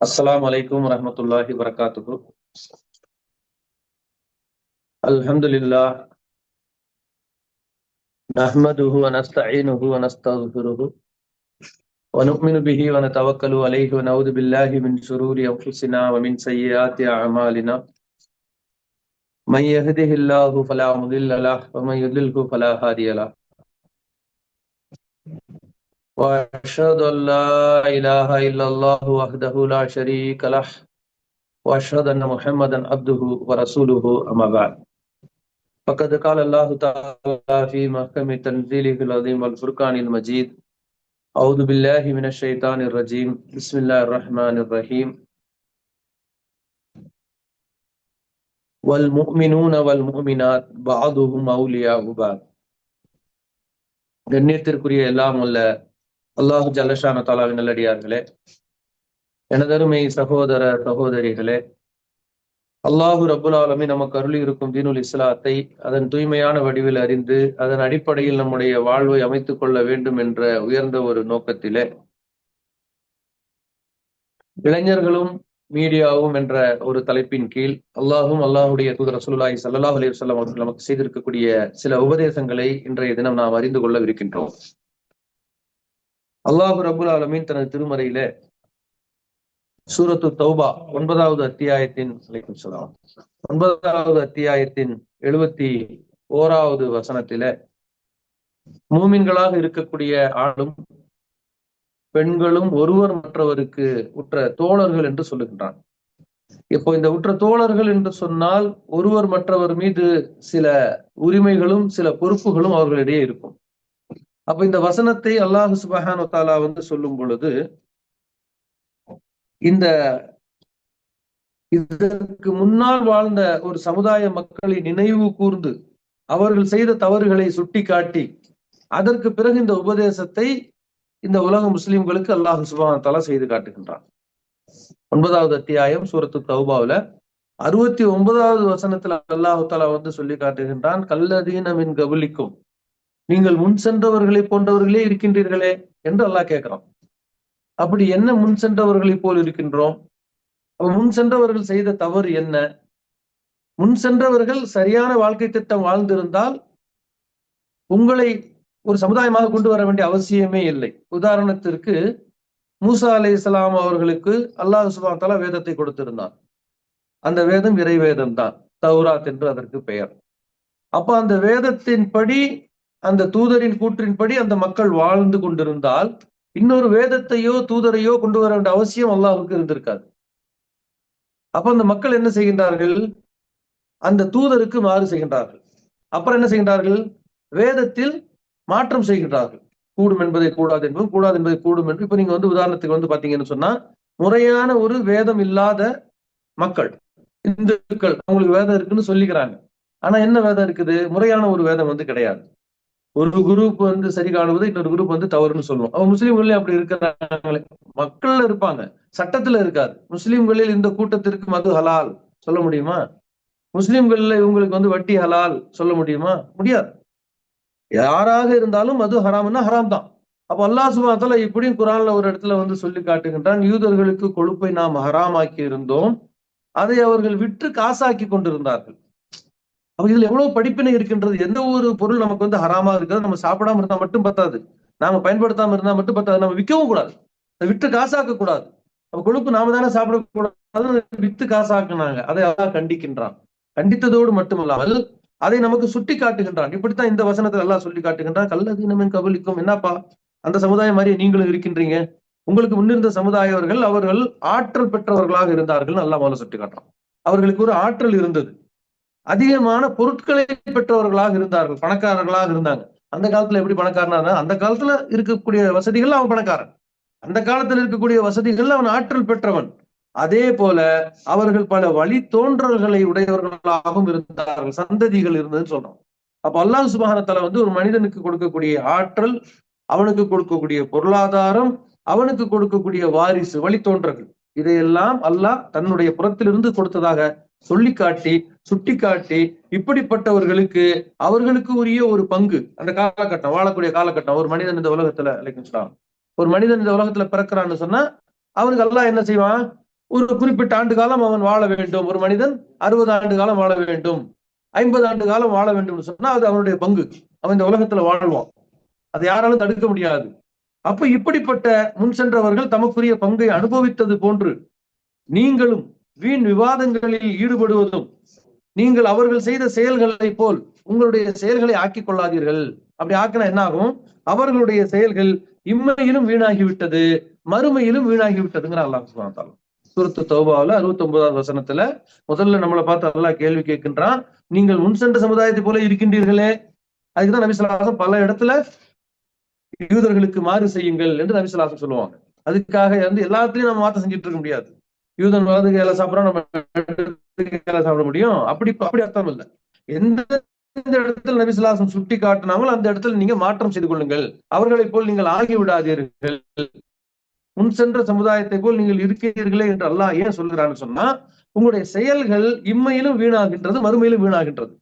السلام عليكم ورحمة الله وبركاته. الحمد لله نحمده ونستعينه ونستغفره ونؤمن به ونتوكل عليه ونعوذ بالله من شرور أنفسنا ومن سيئات أعمالنا. من يهده الله فلا مضل له ومن يضلله فلا هادي له. وأشهد أن لا إله إلا الله وحده لا شريك له وأشهد أن محمدا عبده ورسوله أما بعد. فقد قال الله تعالى في محكم تنزيله العظيم والفرقان المجيد: أعوذ بالله من الشيطان الرجيم، بسم الله الرحمن الرحيم. والمؤمنون والمؤمنات بعضهم أولياء بعض. கண்ணியத்திற்குரிய எல்லாம் உள்ள அல்லாஹு ஜல்லஷான தாலாவின் நல்லடியார்களே, எனதருமை சகோதர சகோதரிகளே, அல்லாஹு ரப்புல் ஆலமீன் நமக்கு அருளி இருக்கும் தீனுல் இஸ்லாத்தை அதன் தூய்மையான வடிவில் அறிந்து அதன் அடிப்படையில் நம்முடைய வாழ்வை அமைத்துக் கொள்ள வேண்டும் என்ற உயர்ந்த ஒரு நோக்கத்திலே இளைஞர்களும் மீடியாவும் என்ற ஒரு தலைப்பின் கீழ் அல்லாஹும் அல்லாஹுடைய தூதர் ரசூலுல்லாஹி ஸல்லல்லாஹு அலைஹி வஸல்லம் அவர்கள் நமக்கு செய்திருக்கக்கூடிய சில உபதேசங்களை இன்றைய தினம் நாம் அறிந்து கொள்ளவிருக்கின்றோம். அல்லாஹு ரப்புல் ஆலமீன் தனது திருமறையிலே சூரத்து தௌபா 9வது அத்தியாயத்தின் 71வது வசனத்தில மூமின்களாக இருக்கக்கூடிய ஆளும் பெண்களும் ஒருவர் மற்றவருக்கு உற்ற தோழர்கள் என்று சொல்லுகின்றான். இப்போ இந்த உற்ற தோழர்கள் என்று சொன்னால் ஒருவர் மற்றவர் மீது சில உரிமைகளும் சில பொறுப்புகளும் அவர்களிடையே இருக்கும். அப்ப இந்த வசனத்தை அல்லாஹ் சுப்ஹானஹு வ தஆலா சொல்லும் பொழுது இதற்கு முன்னால் வாழ்ந்த ஒரு சமுதாய மக்களை நினைவு கூர்ந்து அவர்கள் செய்த தவறுகளை சுட்டி காட்டி அதற்கு பிறகு இந்த உபதேசத்தை இந்த உலக முஸ்லிம்களுக்கு அல்லாஹ் சுப்ஹானஹு வ தஆலா செய்து காட்டுகின்றான். 9வது அத்தியாயம் சூரத்து தௌபாவுல 69வது வசனத்துல அல்லாஹ் தஆலா சொல்லி காட்டுகின்றான்: கல்லதீன மின் கபலிக்கும், நீங்கள் முன் சென்றவர்களை போன்றவர்களே இருக்கின்றீர்களே என்று அல்லாஹ் கேட்கிறான். அப்படி என்ன முன் சென்றவர்களை போல் இருக்கின்றோம்? முன் சென்றவர்கள் செய்த தவறு என்ன? முன் சென்றவர்கள் சரியான வாழ்க்கை திட்டம் வாழ்ந்திருந்தால் உங்களை ஒரு சமுதாயமாக கொண்டு வர வேண்டிய அவசியமே இல்லை. உதாரணத்திற்கு மூசா அலைஹிஸ்ஸலாம் அவர்களுக்கு அல்லாஹ் சுப்ஹானஹு வ தஆலா வேதத்தை கொடுத்திருந்தான். அந்த வேதம் இறை வேதம் தான், தௌராத் என்று அதற்கு பெயர். அப்ப அந்த வேதத்தின்படி, அந்த தூதரின் கூற்றின்படி அந்த மக்கள் வாழ்ந்து கொண்டிருந்தால் இன்னொரு வேதத்தையோ தூதரையோ கொண்டு வர வேண்டிய அவசியம் அல்லாஹ்வுக்கு இருந்திருக்காது. அப்ப அந்த மக்கள் என்ன செய்கின்றார்கள்? அந்த தூதருக்கு மாறு செய்கின்றார்கள். அப்புறம் என்ன செய்கின்றார்கள்? வேதத்தில் மாற்றம் செய்கின்றார்கள். கூடும் என்பதை கூடாது என்பதும், கூடாது என்பதை கூடும் என்று. இப்ப நீங்க உதாரணத்துக்கு பாத்தீங்கன்னு சொன்னா, முறையான ஒரு வேதம் இல்லாத மக்கள், இந்துக்கள், அவங்களுக்கு வேதம் இருக்குன்னு சொல்லிக்கிறாங்க. ஆனா என்ன வேதம் இருக்குது? முறையான ஒரு வேதம் கிடையாது. ஒரு குரூப் சரி காணுவது, இன்னொரு குரூப் தவறுன்னு சொல்லுவோம். அவங்க முஸ்லீம்களே அப்படி இருக்கிறாங்களே, மக்கள்ல இருப்பாங்க, சட்டத்துல இருக்காது. முஸ்லீம்களில் இந்த கூட்டத்திற்கு மது ஹலால் சொல்ல முடியுமா? முஸ்லீம்கள்ல இவங்களுக்கு வட்டி ஹலால் சொல்ல முடியுமா? முடியாது. யாராக இருந்தாலும் மது ஹராம்னா ஹராம் தான். அப்ப அல்லாஹ் சுப்ஹானஹு வ தஆலா இப்படியும் குர்ஆன்ல ஒரு இடத்துல சொல்லி காட்டுகின்றான்: யூதர்களுக்கு கொழுப்பை நாம் ஹராமாக்கி இருந்தோம், அதை அவர்கள் விற்று காசாக்கி கொண்டிருந்தார்கள். அப்ப இதுல எவ்வளவு படிப்பினை இருக்கின்றது. எந்த ஒரு பொருள் நமக்கு ஹராமா இருக்கிறது, நம்ம சாப்பிடாம இருந்தா மட்டும் பத்தாது, நாம பயன்படுத்தாம இருந்தா மட்டும் பத்தாது, நம்ம விற்கவும் கூடாது, விற்று காசாக்க கூடாது. அப்ப கொழுப்பு நாம தானே சாப்பிடக்கூடாது, வித்து காசாக்குனாங்க. அதை அல்லாஹ் கண்டிக்கின்றான். கண்டித்ததோடு மட்டுமல்லாமல் அதை நமக்கு சுட்டி காட்டுகின்றான். இப்படித்தான் இந்த வசனத்துல அல்லாஹ் சொல்லி காட்டுகின்றான்: கல்லதீன மின் கபலிக்கும். என்னப்பா, அந்த சமுதாயம் மாதிரி நீங்களும் இருக்கின்றீங்க. உங்களுக்கு முன்னிருந்த சமுதாயவர்கள் அவர்கள் ஆற்றல் பெற்றவர்களாக இருந்தார்கள். அல்லாஹ் முதல்ல சுட்டி காட்டுறான். அவர்களுக்கு ஒரு ஆற்றல் இருந்தது, அதிகமான பொருட்களை பெற்றவர்களாக இருந்தார்கள், பணக்காரர்களாக இருந்தாங்க. அந்த காலத்துல எப்படி பணக்காரனா? அந்த காலத்துல இருக்கக்கூடிய வசதிகள் அவன் பணக்காரன், அந்த காலத்துல இருக்கக்கூடிய வசதிகள் அவன் ஆற்றல் பெற்றவன். அதே போல அவர்கள் பல வழி தோன்றல்களை உடையவர்களாகவும் இருந்தார்கள், சந்ததிகள் இருந்ததுன்னு சொல்றோம். அப்ப அல்லாஹ் சுப்ஹானஹு வ தஆலா ஒரு மனிதனுக்கு கொடுக்கக்கூடிய ஆற்றல், அவனுக்கு கொடுக்கக்கூடிய பொருளாதாரம், அவனுக்கு கொடுக்கக்கூடிய வாரிசு, வழித்தோன்றர்கள், இதையெல்லாம் அல்லாஹ் தன்னுடைய புறத்திலிருந்து கொடுத்ததாக சொல்லி காட்டி சுட்டிக்காட்டி இப்படிப்பட்டவர்களுக்கு அவர்களுக்கு உரிய ஒரு பங்கு, அந்த காலகட்டம், வாழக்கூடிய காலகட்டம், ஒரு மனிதன் இந்த உலகத்துல ஒரு மனிதன் இந்த உலகத்துல பிறக்கிறான்னு சொன்னா அவனுக்கு அல்லாஹ் என்ன செய்வான், ஒரு குறிப்பிட்ட ஆண்டு காலம் அவன் வாழ வேண்டும். ஒரு மனிதன் 60 ஆண்டு காலம் வாழ வேண்டும், 50 ஆண்டு காலம் வாழ வேண்டும் சொன்னா அது அவனுடைய பங்கு. அவன் இந்த உலகத்துல வாழ்வான், அதை யாராலும் தடுக்க முடியாது. அப்ப இப்படிப்பட்ட முன் சென்றவர்கள் தமக்குரிய பங்கை அனுபவித்தது போன்று நீங்களும் வீண் விவாதங்களில் ஈடுபடுவதும், நீங்கள் அவர்கள் செய்த செயல்களை போல் உங்களுடைய செயல்களை ஆக்கிக் கொள்ளாதீர்கள். அப்படி ஆக்கினா என்ன ஆகும், அவர்களுடைய செயல்கள் இம்மையிலும் வீணாகிவிட்டது, மறுமையிலும் வீணாகிவிட்டதுங்கிற அல்லாஹ் சுப்ஹானஹு வ தஆலா சூரத்து தௌபாவுல 69வது வசனத்துல முதல்ல நம்மளை பார்த்து அல்லாஹ் கேள்வி கேட்கின்றான், நீங்கள் முன் சென்ற சமுதாயத்தை போல இருக்கின்றீர்களே. அதுக்குதான் நபி ஸல்லல்லாஹு அலைஹி வஸல்லம் பல இடத்துல யூதர்களுக்கு மாறு செய்யுங்கள் என்று நபி ஸல்லல்லாஹு அலைஹி வஸல்லம் சொல்லுவாங்க. அதுக்காக எல்லாத்துலயும் நம்ம மாற்றம் செஞ்சுட்டு இருக்க முடியாது. யூதன் வலதுக்கு இலை சாப்பிடறோம், நம்ம இலை சாப்பிட முடியும்? அப்படி அர்த்தம் இல்லை. எந்த இடத்துல நபி ஸல்லல்லாஹு அலைஹி வஸல்லம் சுட்டி காட்டினாங்களோ அந்த இடத்துல நீங்க மாற்றம் செய்து கொள்ளுங்கள். அவர்களை போல் நீங்கள் ஆகிவிடாதீர்கள். முன் சென்ற சமுதாயத்தை போல் நீங்கள் இருக்கிறீர்களே என்று அல்லாஹ் ஏன் சொல்கிறான்னு சொன்னா, உங்களுடைய செயல்கள் இம்மையிலும் வீணாகின்றது, மறுமையிலும் வீணாகின்றது.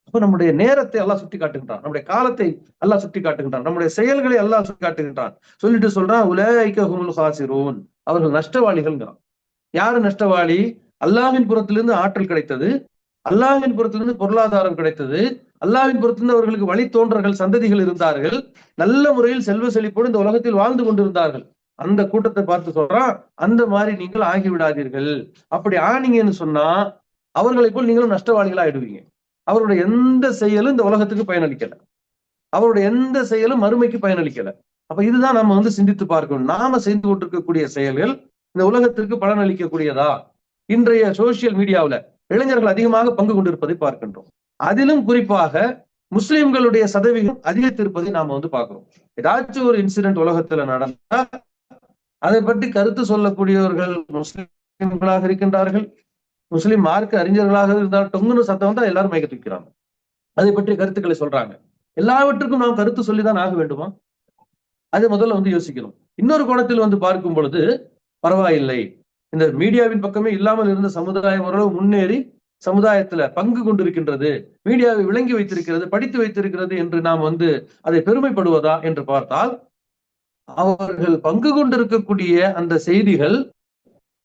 அப்ப நம்முடைய நேரத்தை அல்லாஹ் சுட்டி காட்டுகின்றான், நம்முடைய காலத்தை அல்லாஹ் சுட்டி காட்டுகின்றான், நம்முடைய செயல்களை அல்லாஹ் சுட்டி காட்டுகின்றான். சொல்லிட்டு சொல்றான், உலைக ஹுமுல் காசிரூன், அவர்கள் நஷ்டவாளிகள்ங்கிறான். யாரு நஷ்டவாளி? அல்லாஹ்வின் புறத்திலிருந்து ஆற்றல் கிடைத்தது, அல்லாஹ்வின் புறத்திலிருந்து பொருளாதாரம் கிடைத்தது, அல்லாஹ்வின் புறத்திலிருந்து அவர்களுக்கு வழித்தோன்றர்கள் சந்ததிகள் இருந்தார்கள், நல்ல முறையில் செல்வ செழிப்போடு இந்த உலகத்தில் வாழ்ந்து கொண்டிருந்தார்கள். அந்த கூட்டத்தை பார்த்து சொல்றான், அந்த மாதிரி நீங்கள் ஆகிவிடாதீர்கள். அப்படி ஆனீங்கன்னு சொன்னா அவர்களை போல் நீங்களும் நஷ்டவாளிகளா ஆயிடுவீங்க. அவருடைய எந்த செயலும் இந்த உலகத்துக்கு பயனளிக்கல, அவருடைய எந்த செயலும் மறுமைக்கு பயனளிக்கல. அப்ப இதுதான் நம்ம சிந்தித்து பார்க்கணும். நாம செய்து கொண்டிருக்கக்கூடிய செயல்கள் இந்த உலகத்திற்கு பலனளிக்கக்கூடியதா? இன்றைய சோசியல் மீடியாவுல இளைஞர்கள் அதிகமாக பங்கு கொண்டிருப்பதை பார்க்கின்றோம். அதிலும் குறிப்பாக முஸ்லிம்களுடைய சதவீதம் அதிகரித்திருப்பதை நாம பார்க்கிறோம். ஏதாச்சும் ஒரு இன்சிடென்ட் உலகத்துல நடந்தா அதை பற்றி கருத்து சொல்லக்கூடியவர்கள் முஸ்லிம்களாக இருக்கின்றார்கள். முஸ்லிம் மார்க்க அறிஞர்களாக இருந்தால் டொங்குன்னு சத்தம் தான் எல்லாரும் மயக்க தூக்கிறாங்க, அதை பற்றி கருத்துக்களை சொல்றாங்க. எல்லாவற்றுக்கும் நாம் கருத்து சொல்லிதான் ஆக வேண்டுமா? அதை முதல்ல யோசிக்கணும். இன்னொரு கோணத்தில் பார்க்கும் பொழுது பரவாயில்லை, இந்த மீடியாவின் பக்கமே இல்லாமல் இருந்த சமுதாயம் ஓரளவு முன்னேறி சமுதாயத்துல பங்கு கொண்டிருக்கின்றது, மீடியாவை விளங்கி வைத்திருக்கிறது, படித்து வைத்திருக்கிறது என்று நாம் அதை பெருமைப்படுவதா என்று பார்த்தால், அவர்கள் பங்கு கொண்டிருக்கக்கூடிய அந்த செய்திகள்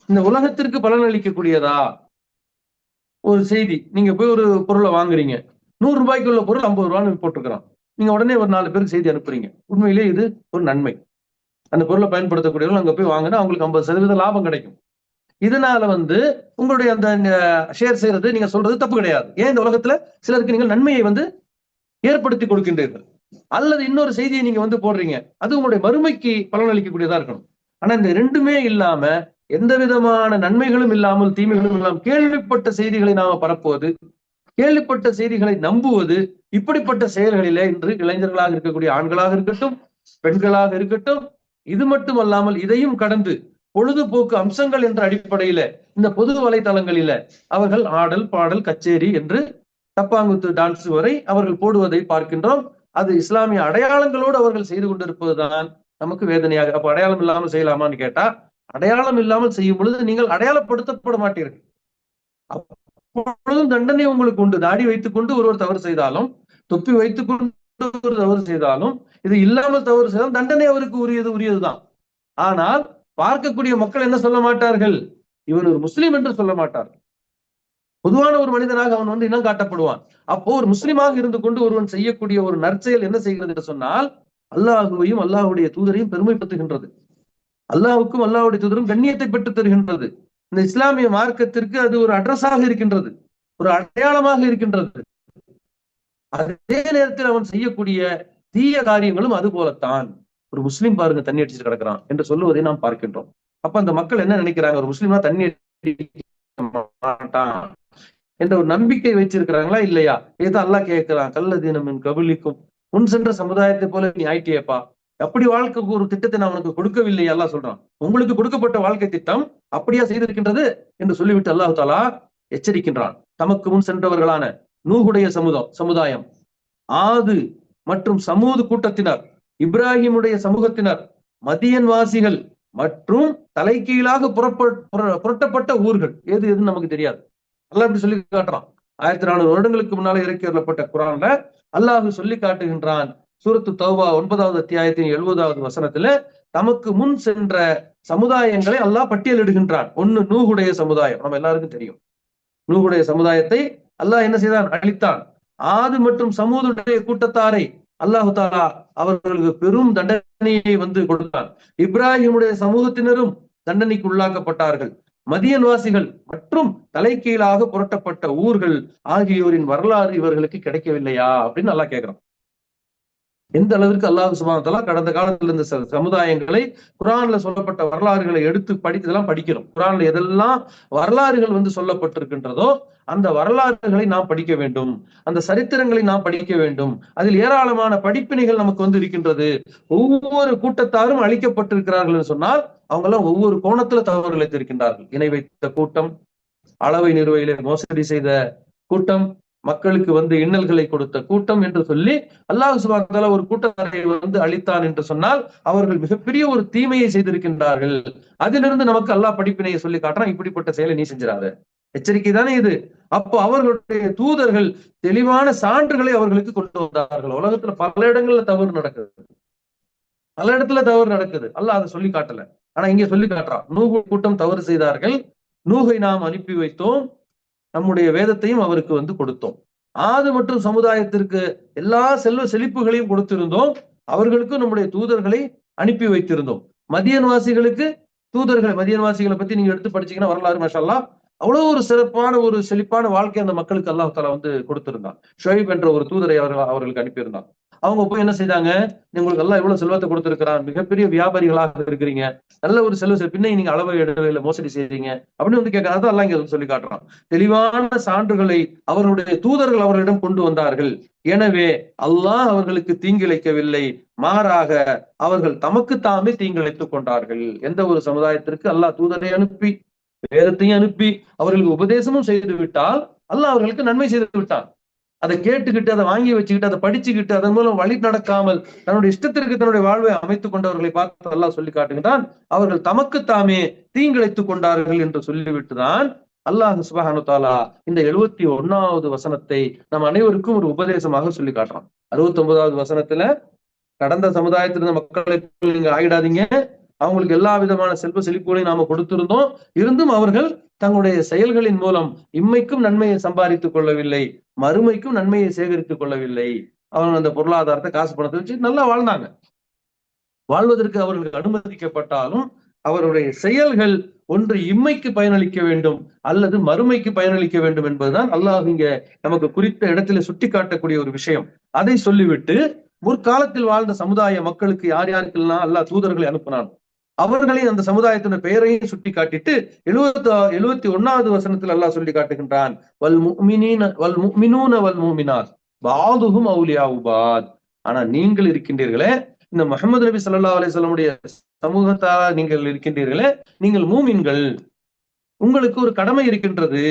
இந்த உலகத்திற்கு பலனளிக்கக்கூடியதா? ஒரு செய்தி, நீங்க போய் ஒரு பொருளை வாங்குறீங்க, 100 ரூபாய்க்கு உள்ள பொருள் 50 ரூபான்னு போட்டிருக்கிறான். நீங்க உடனே ஒரு 4 பேருக்கு செய்தி அனுப்புறீங்க. உண்மையிலே இது ஒரு நன்மை. அந்த பொருளை பயன்படுத்தக்கூடியவர்கள் அங்க போய் வாங்கினா அவங்களுக்கு 50% லாபம் கிடைக்கும். இதனால உங்களுடைய அந்த ஷேர் செய்யறது, நீங்க சொல்றது தப்பு கிடையாது. ஏன் இந்த உலகத்துல சிலருக்கு நீங்கள் நன்மையை ஏற்படுத்தி கொடுக்கின்றீர்கள். அல்லது இன்னொரு செய்தியை நீங்க போடுறீங்க, அது உங்களுடைய மறுமைக்கு பலனளிக்கக்கூடியதா இருக்கணும். ஆனா இந்த ரெண்டுமே இல்லாம, எந்த விதமான நன்மைகளும் இல்லாமல் தீமைகளும் இல்லாமல் கேள்விப்பட்ட செய்திகளை நாம பரப்புவது, கேள்விப்பட்ட செய்திகளை நம்புவது, இப்படிப்பட்ட செயல்களிலே இன்று இளைஞர்களாக இருக்கக்கூடிய ஆண்களாக இருக்கட்டும், பெண்களாக இருக்கட்டும், இது மட்டும் அல்லாமல் இதையும் கடந்து பொழுதுபோக்கு அம்சங்கள் என்ற அடிப்படையில இந்த பொது வலைதளங்களில அவர்கள் ஆடல் பாடல் கச்சேரி என்று டப்பாங்குத்து டான்ஸ் வரை அவர்கள் போடுவதை பார்க்கின்றோம். அது இஸ்லாமிய அடையாளங்களோடு அவர்கள் செய்து கொண்டிருப்பதுதான் நமக்கு வேதனையாக. அப்ப அடையாளம் இல்லாமல் செய்யலாமான்னு கேட்டா, அடையாளம் இல்லாமல் செய்யும் பொழுது நீங்கள் அடையாளப்படுத்தப்பட மாட்டீர்கள். அப்பொழுதும் தண்டனை உங்களுக்கு உண்டு. தாடி வைத்துக் கொண்டு ஒருவர் தவறு செய்தாலும், தொப்பி வைத்துக் கொண்டு ஒரு தவறு செய்தாலும், இது இல்லாமல் தவறு செய்தாலும் தண்டனை அவருக்கு உரியதுதான். ஆனால் பார்க்கக்கூடிய மக்கள் என்ன சொல்ல மாட்டார்கள்? இவன் ஒரு முஸ்லீம் என்று சொல்ல மாட்டார்கள். பொதுவான ஒரு மனிதனாக அவன் இனம் காட்டப்படுவான். அப்போ ஒரு முஸ்லிமாக இருந்து கொண்டு ஒருவன் செய்யக்கூடிய ஒரு நற்செயல் என்ன செய்கிறது என்று சொன்னால், அல்லாஹுவையும் அல்லாஹுடைய தூதரையும் பெருமைப்படுத்துகின்றது. அல்லாஹுக்கும் அல்லாஹுடைய தூதரும் கண்ணியத்தை பெற்று தருகின்றது. இந்த இஸ்லாமிய மார்க்கத்திற்கு அது ஒரு அட்ரஸாக இருக்கின்றது, ஒரு அடையாளமாக இருக்கின்றது. அதே நேரத்தில் அவன் செய்யக்கூடிய தீய காரியங்களும் அது போலத்தான். ஒரு முஸ்லீம் பாருங்க தண்ணி அடிச்சுட்டு கிடக்கிறான் என்று சொல்லுவதை நாம் பார்க்கின்றோம். அப்ப அந்த மக்கள் என்ன நினைக்கிறாங்க? ஒரு முஸ்லீம்னா தண்ணி அடிக்க மாட்டான் என்ற ஒரு நம்பிக்கை வச்சிருக்கிறாங்களா இல்லையா? ஏதோ அல்லாஹ் கேட்கிறான், கல்லதீனம் கபிலிக்கும், முன் சென்ற சமுதாயத்தை போல நீ ஆயிட்டியப்பா, அப்படி வாழ்க்கைக்கு ஒரு திட்டத்தை நான் உனக்கு கொடுக்கவில்லை. அல்லாஹ் சொல்றான், உங்களுக்கு கொடுக்கப்பட்ட வாழ்க்கை திட்டம் அப்படியா செய்திருக்கின்றது என்று சொல்லிவிட்டு அல்லாஹ் தஆலா எச்சரிக்கின்றான். தமக்கு முன் சென்றவர்களான நூஹுடைய சமுதாயம், ஆது மற்றும் சமூது கூட்டத்தினர், இப்ராஹிமுடைய சமூகத்தினர், மதியன் வாசிகள் மற்றும் தலைகீழாக புரட்டப்பட்ட ஊர்கள் எது எதுன்னு நமக்கு தெரியாது. அல்லாஹ் இப்படி சொல்லி காட்டுறான். 1400 வருடங்களுக்கு முன்னால இறக்கி வரப்பட்ட குரான்ல அல்லாஹ் சொல்லி காட்டுகின்றான். சூரத்து தௌபா 9வது அத்தியாயத்தின் 70வது வசனத்துல தமக்கு முன் சென்ற சமுதாயங்களை அல்லாஹ் பட்டியலிடுகின்றான். ஒன்னு நூஹுடைய சமுதாயம், நம்ம எல்லாருக்கும் தெரியும். நூஹுடைய சமுதாயத்தை அல்லாஹ் என்ன செய்தான்? அழித்தான். ஆது மற்றும் சமூதுடைய கூட்டத்தாரை அல்லாஹு தாலா அவர்களுக்கு பெரும் தண்டனையை கொடுத்தான். இப்ராஹிமுடைய சமூகத்தினரும் தண்டனைக்கு உள்ளாக்கப்பட்டார்கள். மதியன்வாசிகள் மற்றும் தலைகீழாக புரட்டப்பட்ட ஊர்கள் ஆகியோரின் வரலாறு இவர்களுக்கு கிடைக்கவில்லையா அப்படின்னு அல்லாஹ் கேட்கிறான். எந்த அளவிற்கு அல்லாஹ் சுப்ஹானஹு வ தஆலா கடந்த காலத்துல இந்த சமுதாயங்களை குர்ஆன்ல சொல்லப்பட்ட வரலாறுகளை எடுத்து படித்ததெல்லாம் படிக்கிறோம். குர்ஆன்ல எதெல்லாம் வரலாறுகள் சொல்லப்பட்டிருக்கின்றதோ அந்த வரலாறுகளை நாம் படிக்க வேண்டும், அந்த சரித்திரங்களை நாம் படிக்க வேண்டும். அதில் ஏராளமான படிப்பினைகள் நமக்கு இருக்கின்றது. ஒவ்வொரு கூட்டத்தாரும் அழிக்கப்பட்டிருக்கிறார்கள் என்று சொன்னால் அவங்க எல்லாம் ஒவ்வொரு கோணத்துல தவறு இழைத்திருக்கின்றார்கள். இணை வைத்த கூட்டம், அளவை நிறுவையிலே மோசடி செய்த கூட்டம், மக்களுக்கு இன்னல்களை கொடுத்த கூட்டம் என்று சொல்லி அல்லாஹ் சுப்ஹானஹு வ தஆலா ஒரு கூட்டத்தாரை அழித்தான் என்று சொன்னால் அவர்கள் மிகப்பெரிய ஒரு தீமையை செய்திருக்கின்றார்கள். அதிலிருந்து நமக்கு அல்லாஹ் படிப்பினையை சொல்லி காட்டுறான். இப்படிப்பட்ட செயலை நீ செஞ்சிடாத, எச்சரிக்கை தானே இது. அப்போ அவர்களுடைய தூதர்கள் தெளிவான சான்றுகளை அவர்களுக்கு கொண்டு வந்தார்கள். உலகத்துல பல இடங்கள்ல தவறு நடக்குது, பல இடத்துல தவறு நடக்குது. அல்லாஹ் அதை சொல்லி காட்டல, ஆனா இங்க சொல்லி காட்டுறான். நூஹு கூட்டம் தவறு செய்தார்கள், நூஹை நாம் அனுப்பி வைத்தோம், நம்முடைய வேதத்தையும் அவருக்கு கொடுத்தோம். ஆது மற்றும் சமுதாயத்திற்கு எல்லா செல்வ செழிப்புகளையும் கொடுத்திருந்தோம், அவர்களுக்கும் நம்முடைய தூதர்களை அனுப்பி வைத்திருந்தோம். மதியன்வாசிகளுக்கு தூதர்களை, மதியன்வாசிகளை பத்தி நீங்க எடுத்து படிச்சீங்கன்னா வரலாறு மாஷா அல்லாஹ் அவ்வளவு ஒரு சிறப்பான ஒரு செழிப்பான வாழ்க்கை அந்த மக்களுக்கு அல்லாஹ் தஆலா கொடுத்திருந்தான். ஷுவைப் என்ற ஒரு தூதரை அவர்களுக்கு அனுப்பியிருந்தான். அவங்க போய் என்ன செய்தாங்க? உங்களுக்கு எல்லாம் இவ்வளவு செல்வத்தை கொடுத்திருக்கிறான், மிகப்பெரிய வியாபாரிகளாக இருக்கிறீங்க, நல்ல ஒரு செல்வ பின்ன நீங்க அளவை இடவையில மோசடி செய்றீங்க அப்படின்னு கேட்கறது எல்லாம் இங்க சொல்லி காட்டுறான். தெளிவான சான்றுகளை அவர்களுடைய தூதர்கள் அவர்களிடம் கொண்டு வந்தார்கள். எனவே அல்லாஹ் அவர்களுக்கு தீங்கிழைக்கவில்லை, மாறாக அவர்கள் தமக்கு தாமே தீங்கிழைத்துக் கொண்டார்கள். எந்த ஒரு சமுதாயத்திற்கு அல்லாஹ் தூதரை அனுப்பி வேதத்தையும் அனுப்பி அவர்களுக்கு உபதேசமும் செய்து விட்டால் அல்லாஹ் அவர்களுக்கு நன்மை செய்து விட்டான். அதை கேட்டுக்கிட்டு, அதை வாங்கி வச்சுக்கிட்டு, அதை படிச்சுக்கிட்டு, அதன் மூலம் வழி நடக்காமல் தன்னுடைய இஷ்டத்திற்கு தன்னுடைய வாழ்வை அமைத்துக் கொண்டவர்களை பார்த்து அல்லாஹ் சொல்லி காட்டுகின்றான், அவர்கள் தமக்கு தாமே தீங்கிழைத்துக் கொண்டார்கள் என்று சொல்லிவிட்டுதான் அல்லாஹ் சுப்ஹானஹு வ தஆலா இந்த 71வது வசனத்தை நம் அனைவருக்கும் ஒரு உபதேசமாக சொல்லி காட்டுறான். 69வது வசனத்துல கடந்த சமுதாயத்தில் இருந்த மக்களை நீங்க ஆகிடாதீங்க, அவங்களுக்கு எல்லா விதமான செல்வ செழிப்புகளையும் நாம கொடுத்திருந்தோம், இருந்தும் அவர்கள் தங்களுடைய செயல்களின் மூலம் இம்மைக்கும் நன்மையை சம்பாதித்துக் கொள்ளவில்லை, மறுமைக்கும் நன்மையை சேகரித்துக் கொள்ளவில்லை. அவங்க அந்த பொருளாதாரத்தை, காசு பணத்தை வச்சு நல்லா வாழ்ந்தாங்க. வாழ்வதற்கு அவர்களுக்கு அனுமதிக்கப்பட்டாலும் அவருடைய செயல்கள் ஒன்று இம்மைக்கு பயனளிக்க வேண்டும் அல்லது மறுமைக்கு பயனளிக்க வேண்டும் என்பதுதான் அல்லாஹ் இங்க நமக்கு குறித்த இடத்துல சுட்டி காட்டக்கூடிய ஒரு விஷயம். அதை சொல்லிவிட்டு முற்காலத்தில் வாழ்ந்த சமுதாய மக்களுக்கு யார் யாருக்கெல்லாம் அல்லாஹ் தூதர்களை அனுப்பினான் அவர்களின் அந்த சமுதாயத்தின் பெயரையும் சுட்டி காட்டிட்டு 71வது வசனத்தில் அல்லாஹ் சொல்லி காட்டுகின்றான், வல் முஃமினூன வல் முஃமினாத் பஅதுஹும் அவுலியாஉ பஅத். ஆனா நீங்கள் இருக்கின்றீர்களே, இந்த முஹம்மது நபி ஸல்லல்லாஹு அலைஹி வஸல்லமுடைய சமூகத்தார் நீங்கள் இருக்கின்றீர்களே, நீங்கள் மூமின்கள், உங்களுக்கு ஒரு கடமை இருக்கின்றது.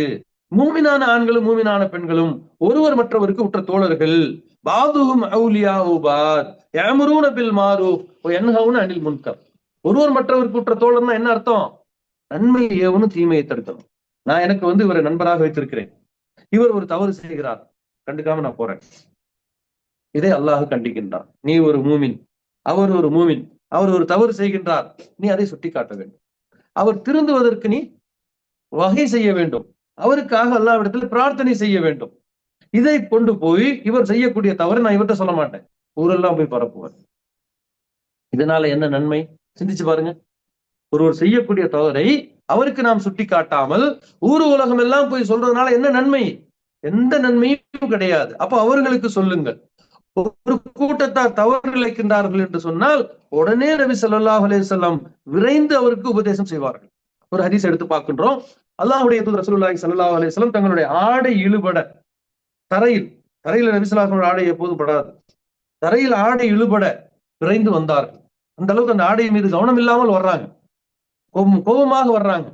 மூமினான ஆண்களும் மூமினான பெண்களும் ஒருவர் மற்றவருக்கு உற்ற தோழர்கள். பஅதுஹும் அவுலியாஉ பஅத் யஅமுரூன பில் மாரூஃப் வ யன்ஹவுன அனில் முன்கர். ஒருவர் மற்றவருக்கு உற்ற தோழர்னா என்ன அர்த்தம்? நன்மையை ஏவனும் தீமையை தடுக்கணும். நான் எனக்கு இவரை நண்பராக வைத்திருக்கிறேன், இவர் ஒரு தவறு செய்கிறார், கண்டுக்காம நான் போறேன், இதை அல்லாஹ் கண்டிக்கின்றான். நீ ஒரு மூமின், அவர் ஒரு மூமின், அவர் ஒரு தவறு செய்கின்றார், நீ அதை சுட்டி காட்ட வேண்டும். அவர் திருந்துவதற்கு நீ வகை செய்ய வேண்டும், அவருக்காக அல்லாஹ்விடத்துல பிரார்த்தனை செய்ய வேண்டும். இதை கொண்டு போய் இவர் செய்யக்கூடிய தவறு நான் இவர்கிட்ட சொல்ல மாட்டேன், ஊரெல்லாம் போய் பரப்புவார். இதனால என்ன நன்மை? சிந்திச்சு பாருங்க. ஒருவர் செய்யக்கூடிய தவறை அவருக்கு நாம் சுட்டி காட்டாமல் ஊர் உலகம் எல்லாம் போய் சொல்றதுனால என்ன நன்மை? எந்த நன்மையும் கிடையாது. அப்ப அவர்களுக்கு சொல்லுங்கள். ஒரு கூட்டத்தார் தவறு இழைக்கின்றார்கள் என்று சொன்னால் உடனே நபி ஸல்லல்லாஹு அலைஹி வஸல்லம் விரைந்து அவருக்கு உபதேசம் செய்வார்கள். ஒரு ஹதீஸ் எடுத்து பார்க்கின்றோம். அல்லாஹ்வுடைய தூதர் ரசூலுல்லாஹி ஸல்லல்லாஹு அலைஹி வஸல்லம் தங்களுடைய ஆடை இழுபட தரையில நபி ஸல்லல்லாஹு அலைஹி வஸல்லம் ஆடை எப்போதும் படாது, தரையில் ஆடை இழுபட விரைந்து வந்தார்கள். அந்த அளவுக்கு அந்த ஆடை மீது கவனம் இல்லாமல் வர்றாங்க, கோபமாக வர்றாங்க.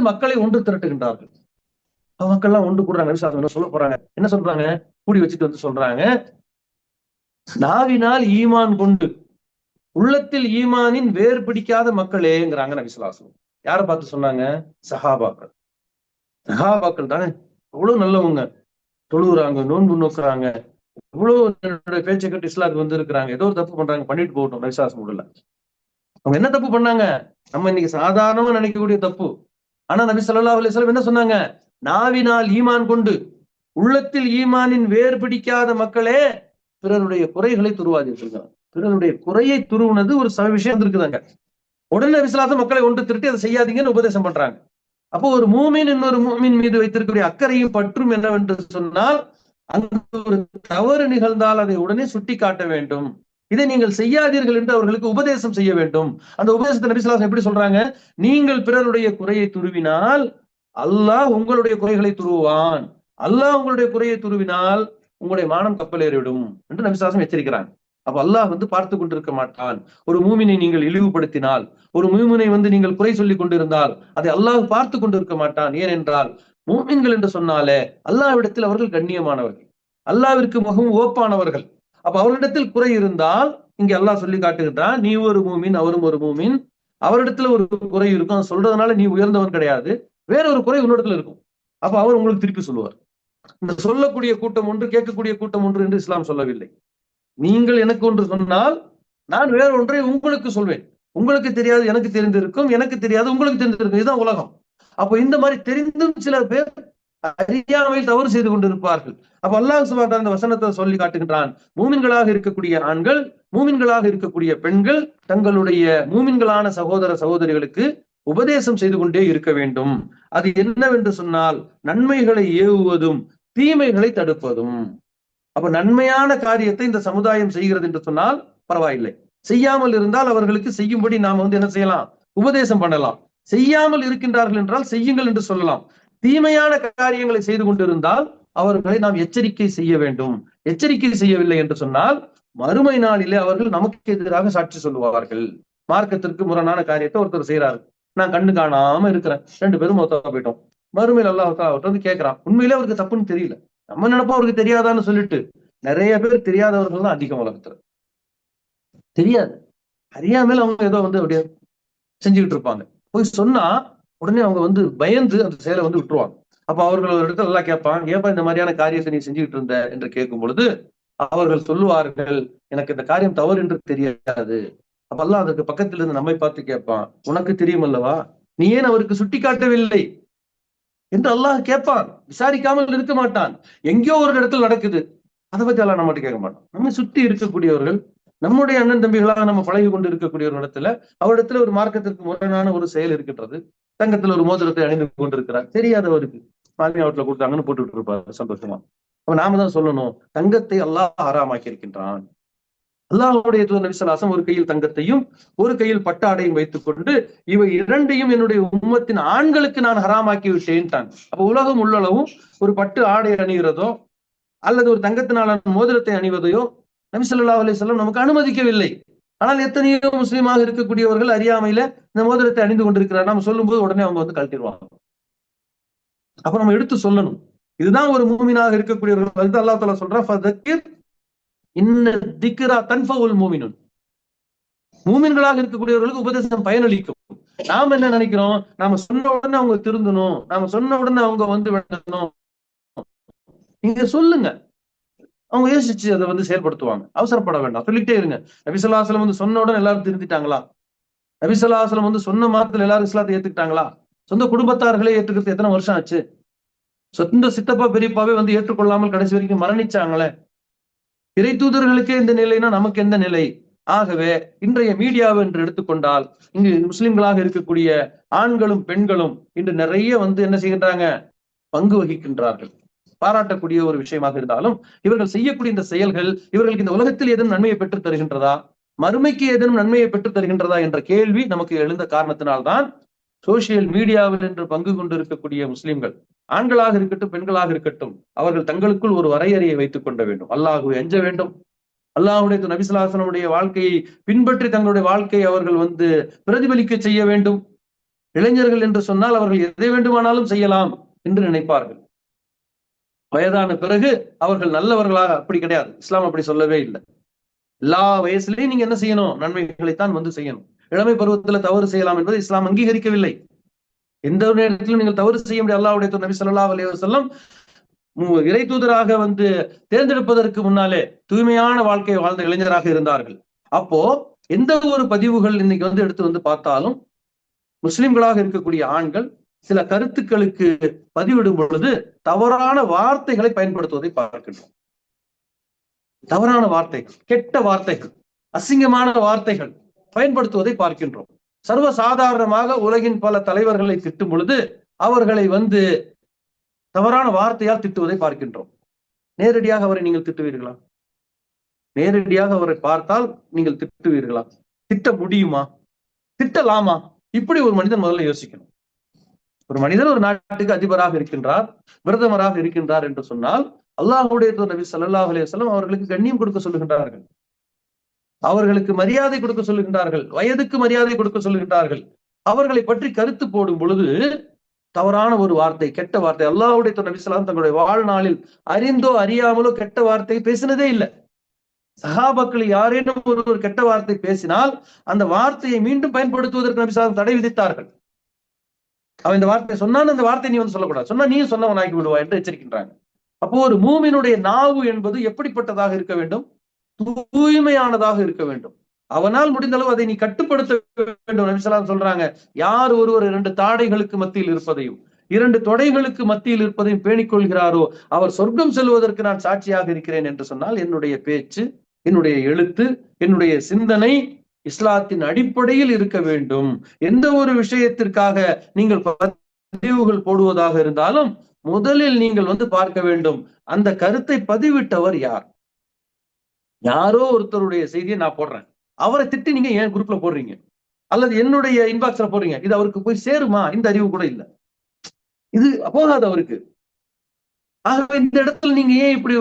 மக்களை ஒன்று திரட்டுகின்றார்கள். மக்கள் எல்லாம் ஒன்று கூடுறாங்க. என்ன சொல்ல போறாங்க? என்ன சொல்றாங்க? கூடி வச்சுட்டு சொல்றாங்க, நாவினால் ஈமான் கொண்டு உள்ளத்தில் ஈமானின் வேர் பிடிக்காத மக்களேங்கிறாங்க நபி ஸல்லல்லாஹு அலைஹி வஸல்லம். யாரை பார்த்து சொன்னாங்க? சஹாபாக்கள். சஹாபாக்கள் தானே அவ்வளவு நல்லவங்க, தொழுகுறாங்க, நோன்பு நோக்குறாங்க, இவ்வளவு பேச்சை கட்டு இஸ்லாத்துக்கு வந்து இருக்கிறாங்க, ஏதோ ஒரு தப்பு பண்றாங்க, பண்ணிட்டு போகட்டும், விசுவாசம் உள்ள. அவங்க என்ன தப்பு பண்ணாங்க? நம்ம இன்னைக்கு சாதாரணமா நினைக்கக்கூடிய தப்பு. ஆனா நபி ஸல்லல்லாஹு அலைஹி வஸல்லம் என்ன சொன்னாங்க? நாவினால் ஈமான் கொண்டு உள்ளத்தில் ஈமானின் வேர் பிடிக்காத மக்களே பிறருடைய குறைகளை துருவாதீர்கள். பிறருடைய குறையை துருவுனது ஒரு விஷயம் இருக்குதாங்க. உடனே விசுவாசம் மக்களை ஒன்று திரட்டி அதை செய்யாதீங்கன்னு உபதேசம் பண்றாங்க. அப்போ ஒரு மூமின் இன்னொரு மூமின் மீது வைத்திருக்கக்கூடிய அக்கறையும் பற்றும் என்னவென்று சொன்னால், அங்கு ஒரு தவறு நிகழ்ந்தால் அதை உடனே சுட்டி காட்ட வேண்டும். இதை நீங்கள் செய்யாதீர்கள் என்று அவர்களுக்கு உபதேசம் செய்ய வேண்டும். அந்த உபதேசத்தை நபி ஸல்லல்லாஹு அலைஹி வஸல்லம் எப்படி சொல்றாங்க? நீங்கள் பிறருடைய குறையை துருவினால் அல்லாஹ் உங்களுடைய குறைகளை துருவான். அல்லாஹ் உங்களுடைய குறையை துருவினால் உங்களுடைய மானம் கப்பலேறிவிடும் என்று நபி ஸல்லல்லாஹு அலைஹி வஸல்லம் எச்சரிக்கிறாங்க. அப்ப அல்லாஹ் பார்த்து கொண்டிருக்க மாட்டான். ஒரு மூமினை நீங்கள் இழிவுபடுத்தினால், ஒரு மூமினை நீங்கள் குறை சொல்லிக் கொண்டிருந்தால் அதை அல்லாஹ் பார்த்து கொண்டிருக்க மாட்டான். ஏனென்றால் மூமின்கள் என்று சொன்னாலே அல்லாஹ்விடத்தில் அவர்கள் கண்ணியமானவர்கள், அல்லாஹ்விற்கு மிகவும் ஓப்பானவர்கள். அப்ப அவரிடத்தில் குறை இருந்தால் இங்க அல்லாஹ் சொல்லி காட்டுகின்றான், நீ ஒரு மூமின், அவரும் ஒரு மூமின், அவரிடத்துல ஒரு குறை இருக்கும், சொல்றதுனால நீ உயர்ந்தவன் கிடையாது, வேற ஒரு குறை உன்னிடத்துல இருக்கும். அப்ப அவர் உங்களுக்கு திருப்பி சொல்லுவார். இந்த சொல்லக்கூடிய கூட்டம் ஒன்று, கேட்கக்கூடிய கூட்டம் ஒன்று என்று இஸ்லாம் சொல்லவில்லை. நீங்கள் எனக்கு ஒன்று சொன்னால் நான் வேற ஒன்றை உங்களுக்கு சொல்வேன். உங்களுக்கு தெரியாது எனக்கு தெரிந்திருக்கும், எனக்கு தெரியாது உங்களுக்கு தெரிந்திருக்கும். இதுதான் உலகம். அப்போ இந்த மாதிரி தெரிந்தும் சில பேர் அறியாமையில் தவறு செய்து கொண்டிருப்பார்கள். அப்ப அல்லாஹ் சுப்ஹானஹு வ தஆலா இந்த வசனத்தை சொல்லி காட்டுகின்றான், மூமின்களாக இருக்கக்கூடிய ஆண்கள், மூமின்களாக இருக்கக்கூடிய பெண்கள் தங்களுடைய மூமின்களான சகோதர சகோதரிகளுக்கு உபதேசம் செய்து கொண்டே இருக்க வேண்டும். அது என்னவென்று சொன்னால், நன்மைகளை ஏவுவதும் தீமைகளை தடுப்பதும். அப்ப நன்மையான காரியத்தை இந்த சமுதாயம் செய்கிறது என்று சொன்னால் பரவாயில்லை, செய்யாமல் இருந்தால் அவர்களுக்கு செய்யும்படி நாம என்ன செய்யலாம்? உபதேசம் பண்ணலாம். செய்யாமல் இருக்கின்றார்கள் என்றால் செய்யுங்கள் என்று சொல்லலாம். தீமையான காரியங்களை செய்து கொண்டிருந்தால் அவர்களை நாம் எச்சரிக்கை செய்ய வேண்டும். எச்சரிக்கை செய்யவில்லை என்று சொன்னால் மறுமை நாளிலே அவர்கள் நமக்கு எதிராக சாட்சி சொல்லுவார்கள். மார்க்கத்திற்கு முரணான காரியத்தை ஒருத்தர் செய்யறாரு, நான் கண்ணு காணாம இருக்கிறேன், 2 பேரும் மொத்தமா போயிட்டோம். மறுமையில் அல்லாஹ் அவர்கிட்ட கேட்கிறான், உண்மையிலே அவருக்கு தப்புன்னு தெரியல, நம்ம நினைப்போம் அவருக்கு தெரியாதான்னு சொல்லிட்டு. நிறைய பேர் தெரியாதவர்கள் தான் அதிகம் உலகத்துல. தெரியாது, அறியாமல் அவங்க ஏதோ அப்படியே செஞ்சுக்கிட்டு இருப்பாங்க. போய் சொன்னா உடனே அவங்க பயந்து அந்த செயலை விட்டுருவாங்க. அப்ப அவர்கள் ஒரு இடத்துல எல்லாம் கேட்பான், ஏப்பா இந்த மாதிரியான காரியத்தை நீ செஞ்சுக்கிட்டு இருந்த என்று கேட்கும் பொழுது அவர்கள் சொல்லுவார்கள், எனக்கு இந்த காரியம் தவறு என்று தெரியாது. அப்ப அல்லாஹ் அதுக்கு பக்கத்துல இருந்து நம்மை பார்த்து கேட்பான், உனக்கு தெரியும் அல்லவா, நீ ஏன் அவருக்கு சுட்டி காட்டவில்லை என்று அல்லாஹ் கேட்பான். விசாரிக்காமல் இருக்க மாட்டான். எங்கேயோ ஒரு இடத்துல நடக்குது, அதை பத்தி அல்லாஹ் நம்மகிட்ட கேட்க மாட்டான். நம்ம சுற்றி இருக்கக்கூடியவர்கள், நம்முடைய அண்ணன் தம்பிகளாக நம்ம பழகி கொண்டு இருக்கக்கூடிய ஒரு இடத்துல அவரிடத்துல ஒரு மார்க்கத்திற்கு முரணான ஒரு செயல் இருக்கின்றது, தங்கத்துல ஒரு மோதிரத்தை அணிந்து கொண்டிருக்கிறார், தெரியாதவருக்கு மாலியா வீட்டுல கொடுத்தாங்கன்னு போட்டுட்டு இருப்பாரு சந்தோஷமா. அப்ப நாம தான் சொல்லணும், தங்கத்தை அல்லாஹ் ஹராமாக்கி இருக்கின்றான். அல்லாஹ்வுடைய தூதர் நபி ஸல்லல்லாஹு அலைஹி வஸல்லம் ஒரு கையில் தங்கத்தையும் ஒரு கையில் பட்டாடையும் வைத்துக் கொண்டு, இவை இரண்டையும் என்னுடைய உம்மத்தின் ஆண்களுக்கு நான் ஹராமாக்கி விட்டேன்ட்டான். அப்ப உலகம் உள்ளளவும் ஒரு பட்டு ஆடை அணிகிறதோ அல்லது ஒரு தங்கத்தினால மோதிரத்தை அணிவதையோ நபி ஸல்லல்லாஹு அலைஹி வஸல்லம் நமக்கு அனுமதிக்கவில்லை. ஆனால் எத்தனையோ முஸ்லீமாக இருக்கக்கூடியவர்கள் அறியாமையில இந்த மோதிரத்தை அணிந்து கொண்டிருக்கிறார். நம்ம சொல்லும் போது உடனே அவங்க கழட்டிடுவாங்க. அப்ப நம்ம எடுத்து சொல்லணும், இதுதான் ஒரு மூமினாக இருக்கக்கூடியவர்கள். அல்லாஹ் தஆலா சொல்றான், ஃபதக்கிர் இன்ன திக்ரா தன்ஃபவுல் மூமினூன். மூமின்களாக இருக்கக்கூடியவர்களுக்கு உபதேசம் பயனளிக்கும். நாம என்ன நினைக்கிறோம், நாம சொன்ன உடனே அவங்க திருந்தணும், நாம சொன்ன உடனே அவங்க விடணும். நீங்க சொல்லுங்க, அவங்க யோசிச்சு அதை செயல்படுத்துவாங்க. அவசரப்பட வேண்டாம், சொல்லிட்டே இருங்க. நபி ஸல்லல்லாஹு அலைஹி வஸல்லம் சொன்ன உடனே எல்லாரும் திருந்திட்டாங்களா? நபி ஸல்லல்லாஹு அலைஹி வஸல்லம் சொன்ன மாதத்துல எல்லாரும் இஸ்லாத்தை ஏத்துக்கிட்டாங்களா? சொந்த குடும்பத்தார்களே ஏற்றுக்கிறது எத்தனை வருஷம் ஆச்சு? சொந்த சித்தப்பா பெரியப்பாவே ஏற்றுக்கொள்ளாமல் கடைசி வரைக்கும் மரணிச்சாங்களே. இறை தூதர்களுக்கே இந்த நிலைனா நமக்கு எந்த நிலை? ஆகவே இன்றைய மீடியாவை என்று எடுத்துக்கொண்டால், இங்கு முஸ்லிம்களாக இருக்கக்கூடிய ஆண்களும் பெண்களும் இன்று நிறைய என்ன செய்கின்றாங்க, பங்கு வகிக்கின்றார்கள். பாராட்டக்கூடிய ஒரு விஷயமாக இருந்தாலும் இவர்கள் செய்யக்கூடிய இந்த செயல்கள் இவர்களுக்கு இந்த உலகத்தில் ஏதேனும் நன்மையை பெற்றுத் தருகின்றதா, மறுமைக்கு ஏதேனும் நன்மையை பெற்றுத் தருகின்றதா என்ற கேள்வி நமக்கு எழுந்த காரணத்தினால்தான் சோசியல் மீடியாவில் என்று பங்கு கொண்டு இருக்கக்கூடிய முஸ்லிம்கள், ஆண்களாக இருக்கட்டும் பெண்களாக இருக்கட்டும், அவர்கள் தங்களுக்குள் ஒரு வரையறையை வைத்துக் கொள்ள வேண்டும். அல்லாஹ்வை அஞ்ச வேண்டும். அல்லாஹ்வுடைய நபி ஸல்லல்லாஹு அலைஹி வஸல்லம் வாழ்க்கையை பின்பற்றி தங்களுடைய வாழ்க்கையை அவர்கள் பிரதிபலிக்க செய்ய வேண்டும். இளைஞர்கள் என்று சொன்னால் அவர்கள் எதை வேண்டுமானாலும் செய்யலாம் என்று நினைப்பார்கள். வயதான பிறகு அவர்கள் நல்லவர்களாக அப்படி கிடையாது. இஸ்லாம் அப்படி சொல்லவே இல்லை. எல்லா வயசுலயும் நீங்க என்ன செய்யணும், நன்மைகளைத்தான் செய்யணும். இளமை பருவத்துல தவறு செய்யலாம் என்பதை இஸ்லாம் அங்கீகரிக்கவில்லை. எந்த ஒரு நேரத்திலும் நீங்கள் தவறு செய்ய முடியாது. அல்லாஹ்வுடைய நபி ஸல்லல்லாஹு அலைஹி வஸல்லம் இறை தூதராக தேர்ந்தெடுப்பதற்கு முன்னாலே தூய்மையான வாழ்க்கை வாழ்ந்த இளைஞராக இருந்தார்கள். அப்போ எந்த ஒரு பதிவுகள் இன்னைக்கு எடுத்து பார்த்தாலும் முஸ்லிம்களாக இருக்கக்கூடிய ஆண்கள் சில கருத்துக்களுக்கு பதிவிடும் பொழுது தவறான வார்த்தைகளை பயன்படுத்துவதை பார்க்கின்றோம். தவறான வார்த்தைகள், கெட்ட வார்த்தைகள், அசிங்கமான வார்த்தைகள் பயன்படுத்துவதை பார்க்கின்றோம். சர்வசாதாரணமாக உலகின் பல தலைவர்களை திட்டும் பொழுது அவர்களை தவறான வார்த்தையால் திட்டுவதை பார்க்கின்றோம். நேரடியாக அவரை நீங்கள் திட்டுவீர்களா? நேரடியாக அவரை பார்த்தால் நீங்கள் திட்டுவீர்களா? திட்ட முடியுமா? திட்டலாமா? இப்படி ஒரு மனிதன் முதல்ல யோசிக்கணும். ஒரு மனிதர் ஒரு நாட்டுக்கு அதிபராக இருக்கின்றார், பிரதமராக இருக்கின்றார் என்று சொன்னால் அல்லாஹ்வுடைய தூதர் நபி ஸல்லல்லாஹு அலைஹி வஸல்லம் அவர்களுக்கு கண்ணியம் கொடுக்க சொல்லுகின்றார்கள், அவர்களுக்கு மரியாதை கொடுக்க சொல்லுகின்றார்கள், வயதுக்கு மரியாதை கொடுக்க சொல்லுகின்றார்கள். அவர்களை பற்றி கருத்து போடும் பொழுது தவறான ஒரு வார்த்தை, கெட்ட வார்த்தை, அல்லாஹ்வுடைய தூதர் நபி ஸல்லல்லாஹு அலைஹி வஸல்லம் தங்களுடைய வாழ்நாளில் அறிந்தோ அறியாமலோ கெட்ட வார்த்தை பேசினதே இல்லை. சஹாபாக்கள் யாரேனும் ஒரு கெட்ட வார்த்தை பேசினால் அந்த வார்த்தையை மீண்டும் பயன்படுத்துவதற்கு நபி ஸல்லல்லாஹு அலைஹி வஸல்லம் தடை விதித்தார்கள். அவன் இந்த வார்த்தை சொன்னான்னு அந்த வார்த்தை நீ சொல்லக்கூடாது, சொன்னா நீயும் சொன்னவனாக்கி விடுவா என்று எச்சரிக்கின்றாங்க. அப்போ ஒரு மூமினுடைய நாவு என்பது எப்படிப்பட்டதாக இருக்க வேண்டும்? தூய்மையானதாக இருக்க வேண்டும். அவனால் முடிந்த அளவு அதை நீ கட்டுப்படுத்த வேண்டும். நபி ஸல்லல்லாஹு அலைஹி வஸல்லம் சொல்றாங்க, யார் ஒருவர் 2 தாடைகளுக்கு மத்தியில் இருப்பதையும் 2 தொடைகளுக்கு மத்தியில் இருப்பதையும் பேணிக் கொள்கிறாரோ அவர் சொர்க்கம் செல்வதற்கு நான் சாட்சியாக இருக்கிறேன் என்று சொன்னால் என்னுடைய பேச்சு, என்னுடைய எழுத்து, என்னுடைய சிந்தனை இஸ்லாத்தின் அடிப்படையில் இருக்க வேண்டும். எந்த ஒரு விஷயத்திற்காக நீங்கள் பதிவுகள் போடுவதாக இருந்தாலும் முதலில் நீங்கள் பார்க்க வேண்டும், அந்த கருத்தை பதிவிட்டவர் யார். யாரோ ஒருத்தருடைய செய்தியை நான் போடுறேன், அவரை திட்டி நீங்க ஏன் குரூப்ல போடுறீங்க அல்லது என்னுடைய இன்பாக்ஸ்ல போடுறீங்க, இது அவருக்கு போய் சேருமா? இந்த அறிவு கூட இல்லை, இது போகாது அவருக்கு. ஆகவே இந்த இடத்துல நீங்க ஏன் இப்படி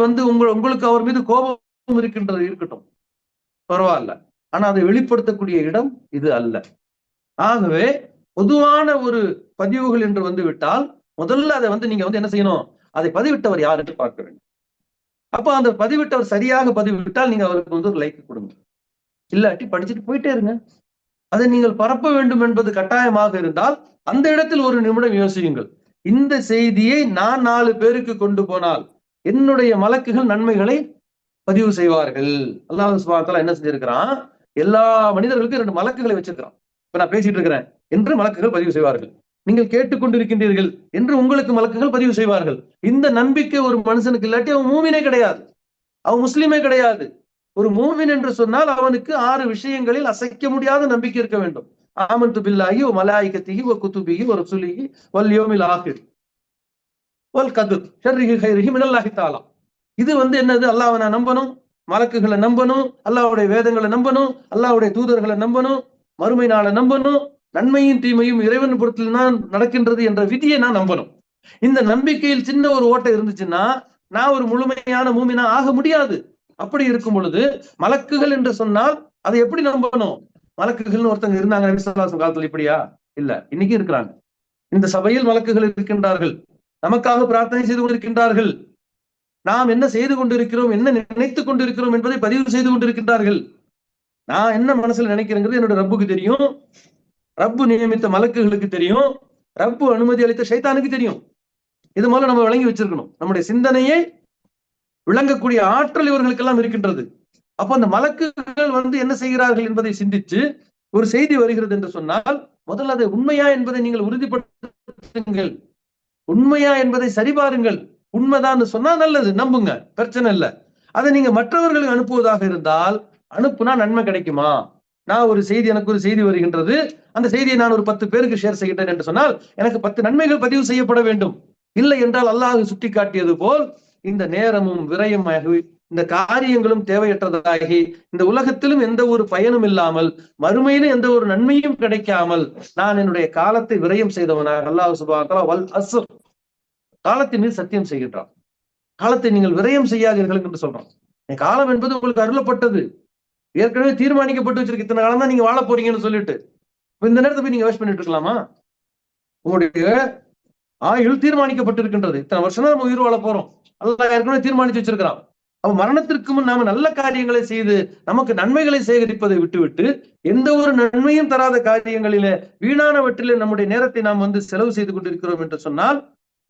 உங்களுக்கு அவர் மீது கோபம் இருக்கின்றது, இருக்கட்டும், பரவாயில்ல, ஆனா அதை வெளிப்படுத்தக்கூடிய இடம் இது அல்ல. ஆகவே பொதுவான ஒரு பதிவுகள் என்று விட்டால் முதல்ல அதை நீங்க என்ன செய்யணும், அதை பதிவிட்டவர் யார் என்று பார்க்க வேண்டும். அப்ப அந்த பதிவிட்டவர் சரியாக பதிவிட்டால் நீங்க அவருக்கு ஒரு லைக் கொடுங்க, இல்லாட்டி படிச்சுட்டு போயிட்டே இருங்க. அதை நீங்கள் பரப்ப வேண்டும் என்பது கட்டாயமாக இருந்தால் அந்த இடத்தில் ஒரு நிமிடம் யோசியுங்கள். இந்த செய்தியை நான் 4 பேருக்கு கொண்டு போனால் என்னுடைய மலக்குகள் நன்மைகளை பதிவு செய்வார்கள். அல்லாஹ் சுப்ஹானஹு வ தஆலா என்ன செஞ்சிருக்கிறான், எல்லா மனிதர்களுக்கும் 2 மலக்குகளை வச்சிருக்கிறான். இப்ப நான் பேசிட்டு இருக்கிறேன் என்று மலக்குகள் பதிவு செய்வார்கள், நீங்கள் கேட்டுக்கொண்டிருக்கின்றீர்கள் என்று உங்களுக்கு மலக்குகள் பதிவு செய்வார்கள். இந்த நம்பிக்கை ஒரு மனுஷனுக்கு இல்லாட்டி அவன் மூமினே கிடையாது, அவன் முஸ்லிமே கிடையாது. ஒரு மூமின் என்று சொன்னால் அவனுக்கு 6 விஷயங்களில் அசைக்க முடியாத நம்பிக்கை இருக்க வேண்டும். ஆமன்து பில்லாஹி வ மலாயிகத்திஹி வ குதுபிஹி வ ரசூலிஹி வல் யௌமில் ஆகிர் வல் கத்ர் ஷர்ரிஹி கைரிஹி மினல்லாஹி தஆலா. இது என்னது? அல்லாஹ்வை நான் நம்பணும், மலக்குகளை நம்பணும், அல்லாஹ்வுடைய வேதங்களை நம்பணும், அல்லாஹ்வுடைய தூதர்களை நம்பணும், மறுமை நாளை நம்பணும், நன்மையும் தீமையும் இறைவன் பொறுத்தில் தான் நடக்கின்றது என்ற விதியை நான் நம்பணும். இந்த நம்பிக்கையில் சின்ன ஒரு ஓட்டை இருந்துச்சுன்னா நான் ஒரு முழுமையான மூமினா ஆக முடியாது. அப்படி இருக்கும் பொழுது மலக்குகள் என்று சொன்னால் அதை எப்படி நம்பணும்? மலக்குகள்னு ஒருத்தங்க இருந்தாங்க நபி ஸல்லல்லாஹு அலைஹி வஸல்லம் காலத்துல, இப்படியா? இல்ல, இன்னைக்கு இருக்கிறாங்க. இந்த சபையில் மலக்குகள் இருக்கின்றார்கள், நமக்காக பிரார்த்தனை செய்து கொண்டிருக்கின்றார்கள். நாம் என்ன செய்து கொண்டிருக்கிறோம், என்ன நினைத்துக் கொண்டிருக்கிறோம் என்பதை பதிவு செய்து கொண்டிருக்கின்றார்கள். நான் என்ன மனசுல நினைக்கிறேங்கிறது என்னோட ரப்புக்கு தெரியும், ரப்பு நியமித்த மலக்குகளுக்கு தெரியும், ரப்பு அனுமதி அளித்த ஷைத்தானுக்கு தெரியும். இது மூலம் நம்ம விளங்கி வச்சிருக்கணும். நம்முடைய சிந்தனையை விளங்கக்கூடிய ஆற்றல் இவர்களுக்கெல்லாம் இருக்கின்றது. அப்ப அந்த மலக்குகள் என்ன செய்கிறார்கள் என்பதை சிந்திச்சு ஒரு செய்தி வருகிறது என்று சொன்னால் முதல்ல அதை உண்மையா என்பதை நீங்கள் உறுதிப்படுத்துங்கள், உண்மையா என்பதை சரிபாருங்கள். உண்மைதான் சொன்னா நல்லது, நம்புங்க, பிரச்சனை இல்லை. அதை நீங்க மற்றவர்களுக்கு அனுப்புவதாக இருந்தால் அனுப்புனா நன்மை கிடைக்குமா? நான் ஒரு செய்தி, எனக்கு ஒரு செய்தி வருகின்றது, அந்த செய்தியை நான் ஒரு 10 பேருக்கு ஷேர் செய்கின்றேன் என்று சொன்னால் எனக்கு 10 நன்மைகள் பதிவு செய்யப்பட வேண்டும். இல்லை என்றால் அல்லாஹ் சுட்டி காட்டியது போல் இந்த நேரமும் விரயமாகி இந்த காரியங்களும் தேவையற்றதாகி இந்த உலகத்திலும் எந்த ஒரு பயனும் இல்லாமல் மறுமையிலும் எந்த ஒரு நன்மையும் கிடைக்காமல் நான் என்னுடைய காலத்தை விரயம் செய்தவனாக அல்லாஹ் சுப்ஹானஹு வ தஆலா வல் அஸ்ர், காலத்தின் மீது சத்தியம் செய்கின்றான். காலத்தை நீங்கள் விரயம் செய்யாதீர்கள் என்று சொல்றான். காலம் என்பது உங்களுக்கு அருளப்பட்டது, ஏற்கனவே தீர்மானிக்கப்பட்டு வச்சிருக்கு, இத்தனை காலம் தான் நீங்க வாழ போறீங்கன்னு சொல்லிட்டு இந்த நேரத்தை போய் நீங்க வேஸ்ட் பண்ணிட்டு இருக்கலாமா? உங்களுடைய ஆயுள் தீர்மானிக்கப்பட்டிருக்கின்றது, இத்தனை வருஷம் தான் நம்ம உயிர் வாழ போறோம், அல்லாஹ் ஏற்கனவே தீர்மானிச்சு வச்சிருக்கிறான். அப்ப மரணத்திற்கு முன் நாம நல்ல காரியங்களை செய்து நமக்கு நன்மைகளை சேகரிப்பதை விட்டுவிட்டு எந்த ஒரு நன்மையும் தராத காரியங்களிலே வீணானவற்றிலே நம்முடைய நேரத்தை நாம் செலவு செய்து கொண்டிருக்கிறோம் என்று சொன்னால்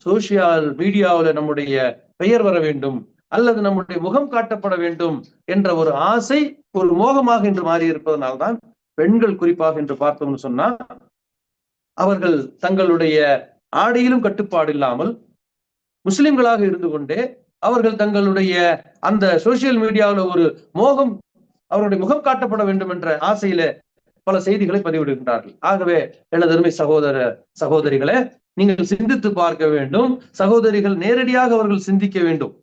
சோசியல் மீடியாவில் நம்முடைய பெயர் வர வேண்டும் அல்லது நம்முடைய முகம் காட்டப்பட வேண்டும் என்ற ஒரு ஆசை ஒரு மோகமாக இன்று மாறி இருப்பதனால்தான் பெண்கள் குறிப்பாக என்று பார்த்தோம்னு சொன்னா அவர்கள் தங்களுடைய ஆடையிலும் கட்டுப்பாடு இல்லாமல் முஸ்லிம்களாக இருந்து கொண்டே அவர்கள் தங்களுடைய அந்த சோசியல் மீடியாவில் ஒரு மோகம் அவருடைய முகம் காட்டப்பட வேண்டும் என்ற ஆசையில பல செய்திகளை பதிவிடுகின்றார்கள். ஆகவே எனது அருமை சகோதர சகோதரிகளை நீங்கள் சிந்தித்து பார்க்க வேண்டும். சகோதரிகள் நேரடியாக அவர்கள் சிந்திக்க வேண்டும்.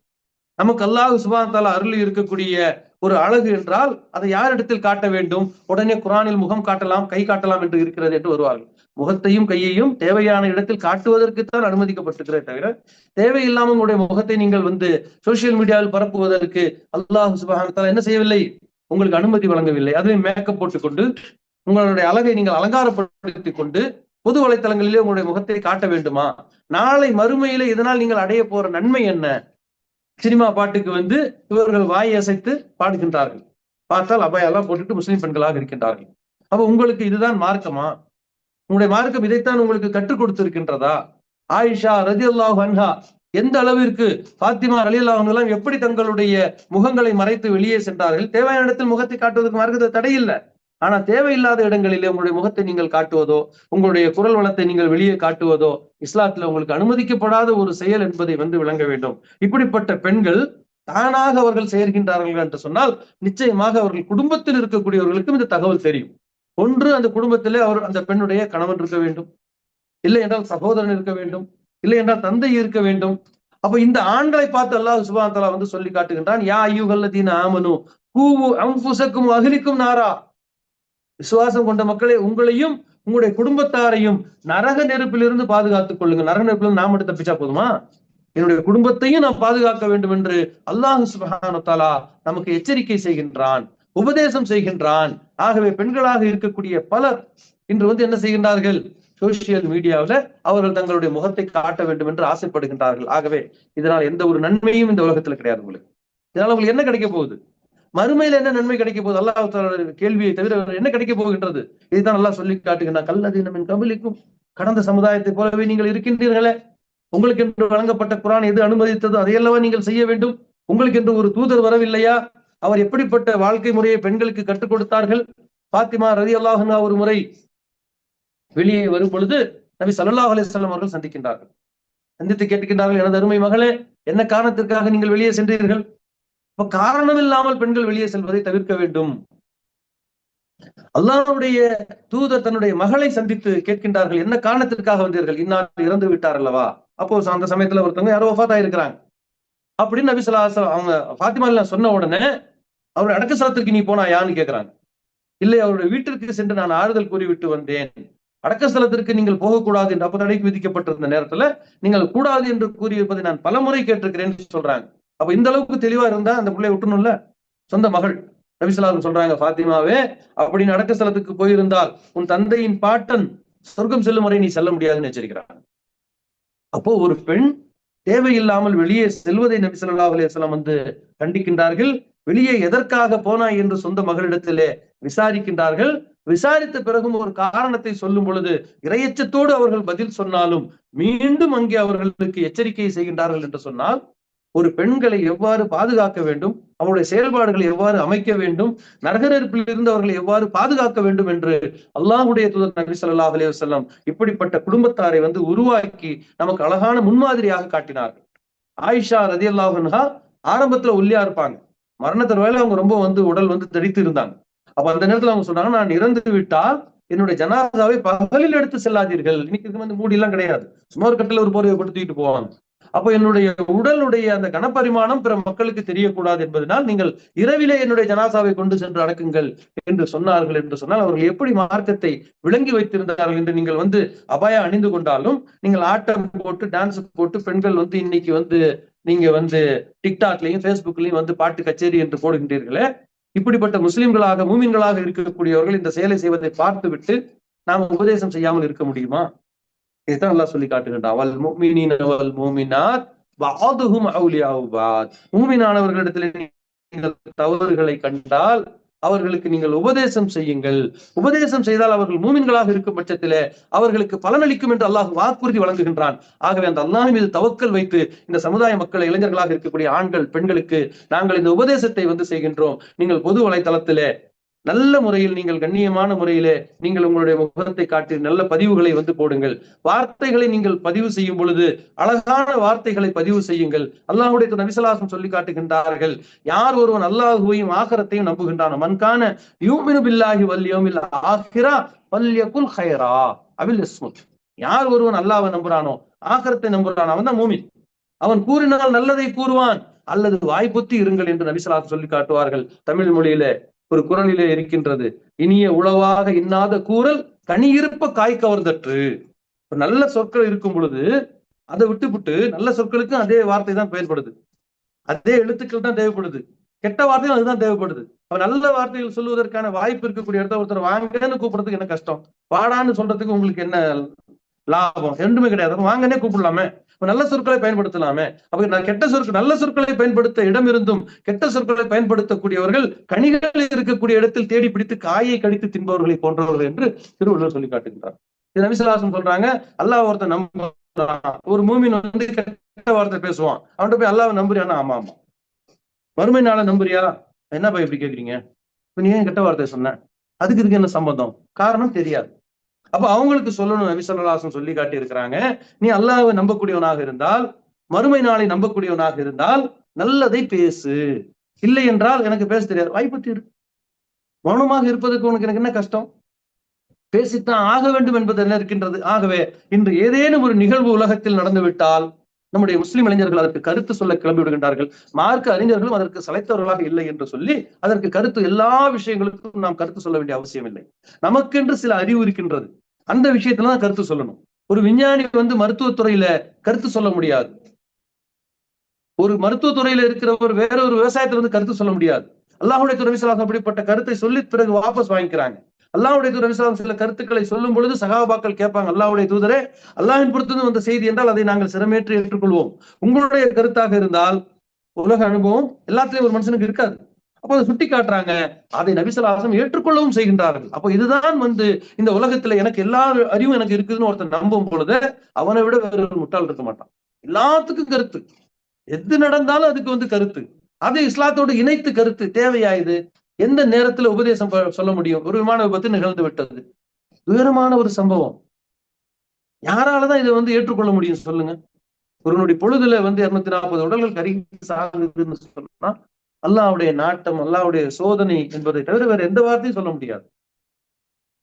நமக்கு அல்லாஹ் சுப்ஹானஹு வ தஆலா அருள் இருக்கக்கூடிய ஒரு அழகு என்றால் அதை யாரிடத்தில் காட்ட வேண்டும்? உடனே குர்ஆனில் முகம் காட்டலாம், கை காட்டலாம் என்று இருக்கிறது என்று வருவார்கள். முகத்தையும் கையையும் தேவையான இடத்தில் காட்டுவதற்குத்தான் அனுமதிக்கப்பட்டிருக்கிறே தவிர தேவையில்லாமல் உங்களுடைய முகத்தை நீங்கள் சோசியல் மீடியாவில் பரப்புவதற்கு அல்லாஹ் சுப்ஹானஹு வ தஆலா என்ன செய்யவில்லை? உங்களுக்கு அனுமதி வழங்கவில்லை. அதுவே மேக்கப் போட்டுக்கொண்டு உங்களுடைய அழகை நீங்கள் அலங்காரப்படுத்திக் கொண்டு பொது வலைத்தளங்களிலே உங்களுடைய முகத்தை காட்ட வேண்டுமா? நாளை மறுமையில இதனால் நீங்கள் அடைய போற நன்மை என்ன? சினிமா பாட்டுக்கு இவர்கள் வாய் அசைத்து பாடுகின்றார்கள். பார்த்தால் அபாயெல்லாம் போட்டுட்டு முஸ்லிம் பெண்களாக இருக்கின்றார்கள். அப்ப உங்களுக்கு இதுதான் மார்க்கமா? உங்களுடைய மார்க்கம் இதைத்தான் உங்களுக்கு கற்றுக் கொடுத்திருக்கின்றதா? ஆயிஷா ரலியல்லாஹு அன்ஹா எந்த அளவிற்கு, ஃபாத்திமா ரலியல்லாஹு அன்ஹா எப்படி தங்களுடைய முகங்களை மறைத்து வெளியே சென்றார்கள்? தேவையான இடத்தில் முகத்தை காட்டுவதற்கு மார்க்கத்தை தடை இல்லை. ஆனா தேவையில்லாத இடங்களிலே உங்களுடைய முகத்தை நீங்கள் காட்டுவதோ உங்களுடைய குரல் வளத்தை நீங்கள் வெளியே காட்டுவதோ இஸ்லாத்துல உங்களுக்கு அனுமதிக்கப்படாத ஒரு செயல் என்பதை விளங்க வேண்டும். இப்படிப்பட்ட பெண்கள் தானாக அவர்கள் சேர்கின்றார்கள் என்று சொன்னால் நிச்சயமாக அவர்கள் குடும்பத்தில் இருக்கக்கூடியவர்களுக்கும் இந்த தகவல் தெரியும். ஒன்று, அந்த குடும்பத்திலே அந்த பெண்ணுடைய கணவன் இருக்க வேண்டும், இல்லை என்றால் சகோதரன் இருக்க வேண்டும், இல்லை என்றால் தந்தை இருக்க வேண்டும். அப்ப இந்த ஆண்களை பார்த்து அல்லாஹ் சுப்ஹானஹு வ தஆலா சொல்லி காட்டுகின்றான், யா அய்யுஹல்லதீன ஆமனு கூவு அன்ஃபுஸக்கும் அஹ்லிக்கும் நாரா. விசுவாசம் கொண்ட மக்களே, உங்களையும் உங்களுடைய குடும்பத்தாரையும் நரக நெருப்பிலிருந்து பாதுகாத்துக் கொள்ளுங்க. நரக நெருப்பிலிருந்து நாம மட்டும் தப்பிச்சா போதுமா? என்னுடைய குடும்பத்தையும் நான் பாதுகாக்க வேண்டும் என்று அல்லாஹ் சுப்ஹானஹு வ தஆலா நமக்கு எச்சரிக்கை செய்கின்றான், உபதேசம் செய்கின்றான். ஆகவே பெண்களாக இருக்கக்கூடிய பலர் இன்று என்ன செய்கின்றார்கள்? சோசியல் மீடியாவில் அவர்கள் தங்களுடைய முகத்தை காட்ட வேண்டும் என்று ஆசைப்படுகின்றார்கள். ஆகவே இதனால் எந்த ஒரு நன்மையும் இந்த உலகத்துல கிடையாது. உங்களுக்கு இதனால உங்களுக்கு என்ன கிடைக்க போகுது? மறுமையில என்ன நன்மை கிடைக்க போகுது? அல்லாஹ் தஆலா கேள்வியை தவிர என்ன கிடைக்க போகின்றது? இதுதான் அல்லாஹ் சொல்லி காட்டுகின்றான், கல்லதீன மின் கபிலிக்கும், கடந்த சமுதாயத்தை போலவே நீங்கள் இருக்கின்றீர்களே, உங்களுக்கு என்று வழங்கப்பட்ட குர்ஆன் எது அனுமதித்ததோ அதையல்லவா நீங்கள் செய்ய வேண்டும். உங்களுக்கு என்று ஒரு தூதர் வரவில்லையா? அவர் எப்படிப்பட்ட வாழ்க்கை முறையை பெண்களுக்கு கற்றுக் கொடுத்தார்கள்? ஃபாத்திமா ரலியல்லாஹு அன்ஹா ஒரு முறை வெளியே வரும் பொழுது நபி ஸல்லல்லாஹு அலைஹி வஸல்லம் அவர்கள் சந்திக்கின்றார்கள். சந்தித்து கேட்கின்றார்கள், எனது அருமை மகளே, என்ன காரணத்திற்காக நீங்கள் வெளியே சென்றீர்கள்? இப்ப காரணம் இல்லாமல் பெண்கள் வெளியே செல்வதை தவிர்க்க வேண்டும். அல்லாஹ்வுடைய தூதர் தன்னுடைய மகளை சந்தித்து கேட்கின்றார்கள், என்ன காரணத்திற்காக வந்தீர்கள்? இன்னார் இறந்து விட்டார் அல்லவா? அப்போ அந்த சமயத்துல ஒருத்தவங்க யாரோ வஃபாத் ஆயிருக்கிறாங்க அப்படின்னு நபி ஸல்லல்லாஹு அலைஹி வஸல்லம் அவங்க ஃபாத்திமா சொன்ன உடனே அவருடைய அடக்க ஸ்தலத்திற்கு நீ போனா யான்னு கேட்கிறாங்க. இல்லை, அவருடைய வீட்டிற்கு சென்று நான் ஆறுதல் கூறிவிட்டு வந்தேன். அடக்க ஸ்தலத்திற்கு நீங்கள் போகக்கூடாது என்று அப்ப தடைக்கு விதிக்கப்பட்டிருந்த நேரத்துல நீங்கள் கூடாது என்று கூறியிருப்பதை நான் பலமுறை கேட்டிருக்கிறேன்னு சொல்றாங்க. அப்ப இந்த அளவுக்கு தெளிவா இருந்தா அந்த பிள்ளைய விட்டணும்ல. சொந்த மகள் நபி ஸல்லல்லாஹு அலைஹி வஸல்லம் சொல்றாங்க, ஃபாத்திமாவே, அப்படின்னு அடக்க ஸ்தலத்துக்கு போயிருந்தால் உன் தந்தையின் பாட்டன் சொர்க்கம் செல்லும் வரை நீ செல்ல முடியாதுன்னு எச்சரிக்கிறாங்க. அப்போ ஒரு பெண் தேவையில்லாமல் வெளியே செல்வதை நபி ஸல்லல்லாஹு அலைஹி வஸல்லம் கண்டிக்கின்றார்கள். வெளியே எதற்காக போனாய் என்று சொந்த மகளிடத்திலே விசாரிக்கின்றார்கள். விசாரித்த பிறகும் ஒரு காரணத்தை சொல்லும் பொழுது இரையச்சத்தோடு அவர்கள் பதில் சொன்னாலும் மீண்டும் அங்கே அவர்களுக்கு எச்சரிக்கை செய்கின்றார்கள் என்று சொன்னால் ஒரு பெண்களை எவ்வாறு பாதுகாக்க வேண்டும், அவருடைய செயல்பாடுகளை எவ்வாறு அமைக்க வேண்டும், நரக நெருப்பில் இருந்து அவர்களை எவ்வாறு பாதுகாக்க வேண்டும் என்று அல்லாஹ்வுடைய தூதர் நபி ஸல்லல்லாஹு அலைஹி வஸல்லம் இப்படிப்பட்ட குடும்பத்தாரை உருவாக்கி நமக்கு அழகான முன்மாதிரியாக காட்டினார்கள். ஆயிஷா ரலியல்லாஹு அன்ஹா ஆரம்பத்துல ஒல்லியா இருப்பாங்க, மரணத்தின் வேலை அவங்க ரொம்ப உடல் தடித்து இருந்தாங்க. அப்ப அந்த நேரத்துல அவங்க சொன்னாங்க, நான் இறந்து விட்டால் என்னுடைய ஜனாதாவை பகலில் எடுத்து செல்லாதீர்கள். இன்னைக்கு மூடி எல்லாம் கிடையாது, சும்மா ஒரு கட்டில ஒரு போர்வையை போட்டு தூக்கிட்டு போவாங்க. அப்ப என்னுடைய உடலுடைய அந்த கனப்பரிமாணம் பிற மக்களுக்கு தெரியக்கூடாது என்பதனால் நீங்கள் இரவிலே என்னுடைய ஜனாசாவை கொண்டு சென்று அடக்குங்கள் என்று சொன்னார்கள். என்று சொன்னால் அவர்கள் எப்படி மார்க்கத்தை விளங்கி வைத்திருந்தார்கள் என்று நீங்கள் அபாயா அணிந்து கொண்டாலும் நீங்கள் ஆட்டம் போட்டு டான்ஸ் போட்டு பெண்கள் இன்னைக்கு நீங்க டிக்டாக்லயும் பேஸ்புக்லயும் பாட்டு கச்சேரி என்று போடுகின்றீர்களே, இப்படிப்பட்ட முஸ்லிம்களாக மூமின்களாக இருக்கக்கூடியவர்கள் இந்த செயலை செய்வதை பார்த்து விட்டு நாம் உபதேசம் செய்யாமல் இருக்க முடியுமா? இதைத்தான் அல்லாஹ் சொல்லி காட்டுகின்றான், வல் முஃமினீன வல் முஃமினாத் பஅதுஹும் அவுலியாஉ பஅத். மூமினானவர்களிடத்தில் நீங்கள் தவறுகளை கண்டால் அவர்களுக்கு நீங்கள் உபதேசம் செய்யுங்கள். உபதேசம் செய்தால் அவர்கள் மூமின்களாக இருக்கும் பட்சத்திலே அவர்களுக்கு பலனளிக்கும் என்று அல்லாஹ் வாக்குறுதி வழங்குகின்றான். ஆகவே அந்த அல்லாஹ் மீது தவக்கல் வைத்து இந்த சமுதாய மக்கள், இளைஞர்களாக இருக்கக்கூடிய ஆண்கள் பெண்களுக்கு நாங்கள் இந்த உபதேசத்தை செய்கின்றோம். நீங்கள் பொது வலைத்தளத்திலே நல்ல முறையில், நீங்கள் கண்ணியமான முறையிலே நீங்கள் உங்களுடைய முகத்தை காட்டி நல்ல பதிவுகளை போடுங்கள். வார்த்தைகளை நீங்கள் பதிவு செய்யும் பொழுது அழகான வார்த்தைகளை பதிவு செய்யுங்கள். அல்லாஹ்வுடைய நபி ஸல்லல்லாஹு அலைஹி வஸல்லம் சொல்லி காட்டுகின்றார்கள், யார் ஒருவன் அல்லாஹ்வையும் ஆகிரத்தையும் நம்புகின்றானோ, மன்கான யூமினு பில்லாஹி வல் யௌமில் ஆகிரா ஃபல்யகுல் கைரா அவில் யஸ்முத். யார் ஒருவன் அல்லாஹ்வை நம்புறானோ, ஆகிரத்தை நம்புறானோ, அவன் தான் மூமின். அவன் கூறினால் நல்லதை கூறுவான், அல்லது வாய்ப்புத்தி இருங்கள் என்று நபி ஸல்லல்லாஹு அலைஹி வஸல்லம் சொல்லி காட்டுவார்கள். தமிழ் மொழியிலே ஒரு குறளிலே இருக்கின்றது, இனிய உளவாக இன்னாத கூறல் கனி இருப்ப காய் கவர்ந்தற்று. நல்ல சொற்கள் இருக்கும் பொழுது அதை விட்டுவிட்டு நல்ல சொற்களுக்கு அதே வார்த்தை தான் பயன்படுது, அதே எழுத்துக்கள் தான் தேவைப்படுது, கெட்ட வார்த்தையும் அதுதான் தேவைப்படுது. அப்ப நல்ல வார்த்தைகள் சொல்லுவதற்கான வாய்ப்பு இருக்கக்கூடிய இடத்த ஒருத்தர் வாங்கன்னு கூப்பிடுறதுக்கு என்ன கஷ்டம், வாடான்னு சொல்றதுக்கு உங்களுக்கு என்ன லாபம்? ரெண்டுமே கிடையாது. வாங்கன்னே கூப்பிடலாமே, நல்ல சொற்களை பயன்படுத்தலாமே. அப்ப கெட்ட சொற்கள், நல்ல சொற்களை பயன்படுத்த இடம் இருந்தும் கெட்ட சொற்களை பயன்படுத்தக்கூடியவர்கள் கனிகள் இருக்கக்கூடிய இடத்தில் தேடி பிடித்து காயை கடித்து தின்பவர்களை போன்றவர்கள் என்று திருவள்ளுவர் சொல்லி காட்டுகின்றார். நபி ஸல்லல்லாஹு அலைஹி வஸல்லம் சொல்றாங்க, அல்லாஹ் ஒருத்தன் நம்புறான், ஒரு மூமின் கெட்ட வார்த்தை பேசுவான், அவன்கிட்ட போய் அல்லாஹ் நம்புறியானா? ஆமா ஆமா. வறுமை நாள நம்புறியா? என்னப்பா இப்படி கேக்குறீங்க, இப்ப நீ ஏன் கெட்ட வார்த்தை சொன்ன? அதுக்கு இதுக்கு என்ன சம்பந்தம்? காரணம் தெரியாது. அப்ப அவங்களுக்கு சொல்லணும், நபி ஸல்லல்லாஹு அலைஹி வஸல்லம் சொல்லி காட்டி இருக்கிறாங்க, நீ அல்லாஹ்வை நம்பக்கூடியவனாக இருந்தால், மறுமை நாளை நம்பக்கூடியவனாக இருந்தால் நல்லதை பேசு, இல்லை என்றால் எனக்கு பேச தெரியாது, வாய்ப்பு இரு. மௌனமாக இருப்பதற்கு உனக்கு எனக்கு என்ன கஷ்டம்? பேசித்தான் ஆக வேண்டும் என்பது என்ன இருக்கின்றது? ஆகவே இன்று ஏதேனும் ஒரு நிகழ்வு உலகத்தில் நடந்துவிட்டால் நம்முடைய முஸ்லிம் இளைஞர்கள் அதற்கு கருத்து சொல்ல கிளம்பி விடுகின்றார்கள். மார்க்க அறிஞர்களும் அதற்கு சளைத்தவர்களாக இல்லை என்று சொல்லி அதற்கு கருத்து, எல்லா விஷயங்களுக்கும் நாம் கருத்து சொல்ல வேண்டிய அவசியம் இல்லை. நமக்கென்று சில அறிவு இருக்கின்றது, அந்த விஷயத்துலதான் கருத்து சொல்லணும். ஒரு விஞ்ஞானி மருத்துவத்துறையில கருத்து சொல்ல முடியாது, ஒரு மருத்துவத்துறையில இருக்கிறவர் வேற ஒரு விவசாயத்துல கருத்து சொல்ல முடியாது. அல்லாஹ்வுடைய தூதர் ஸல்லல்லாஹு அலைஹி வஸல்லம் அப்படிப்பட்ட கருத்தை சொல்லி பிறகு வாபஸ் வாங்கிக்கிறாங்க. அல்லாஹ்வுடைய தூதர் ஸல்லல்லாஹு அலைஹி வஸல்லம் சில கருத்துக்களை சொல்லும் பொழுது சகாபாக்கள் கேட்பாங்க, அல்லாஹ்வுடைய தூதரே, அல்லாஹ்வின் பொறுத்து வந்த செய்தி என்றால் அதை நாங்கள் சிரமேற்று ஏற்றுக்கொள்வோம், உங்களுடைய கருத்தாக இருந்தால் உலக அனுபவம் எல்லாத்திலையும் ஒரு மனுஷனுக்கு இருக்காது. அப்போ அதை சுட்டி காட்டுறாங்க, அதை நபி ஸல்லல்லாஹு அலைஹி வஸல்லம் ஏற்றுக்கொள்ளவும் செய்கின்றார்கள். அப்போ இதுதான் இந்த உலகத்துல எனக்கு எல்லா அறிவும் எனக்கு இருக்குதுன்னு ஒருத்தன் நம்பும் பொழுது அவனை விட வேற ஒரு முட்டாள் இருக்க மாட்டான். எல்லாத்துக்கும் கருத்து, எது நடந்தாலும் அதுக்கு கருத்து, அதை இஸ்லாத்தோடு இணைத்து கருத்து தேவையாயுது. எந்த நேரத்துல உபதேசம் சொல்ல முடியும்? ஒரு விமான விபத்து நிகழ்ந்து விட்டது, துயரமான ஒரு சம்பவம், யாராலதான் இதை ஏற்றுக்கொள்ள முடியும் சொல்லுங்க? ஒரு பொழுதுல 240 உடல்கள் கருகி சாகுதுன்னு சொன்னா அல்லாஹ்வுடைய நாட்டம், அல்லாஹ்வுடைய சோதனை என்பதை தவிர வேற எந்த வார்த்தையும் சொல்ல முடியாது.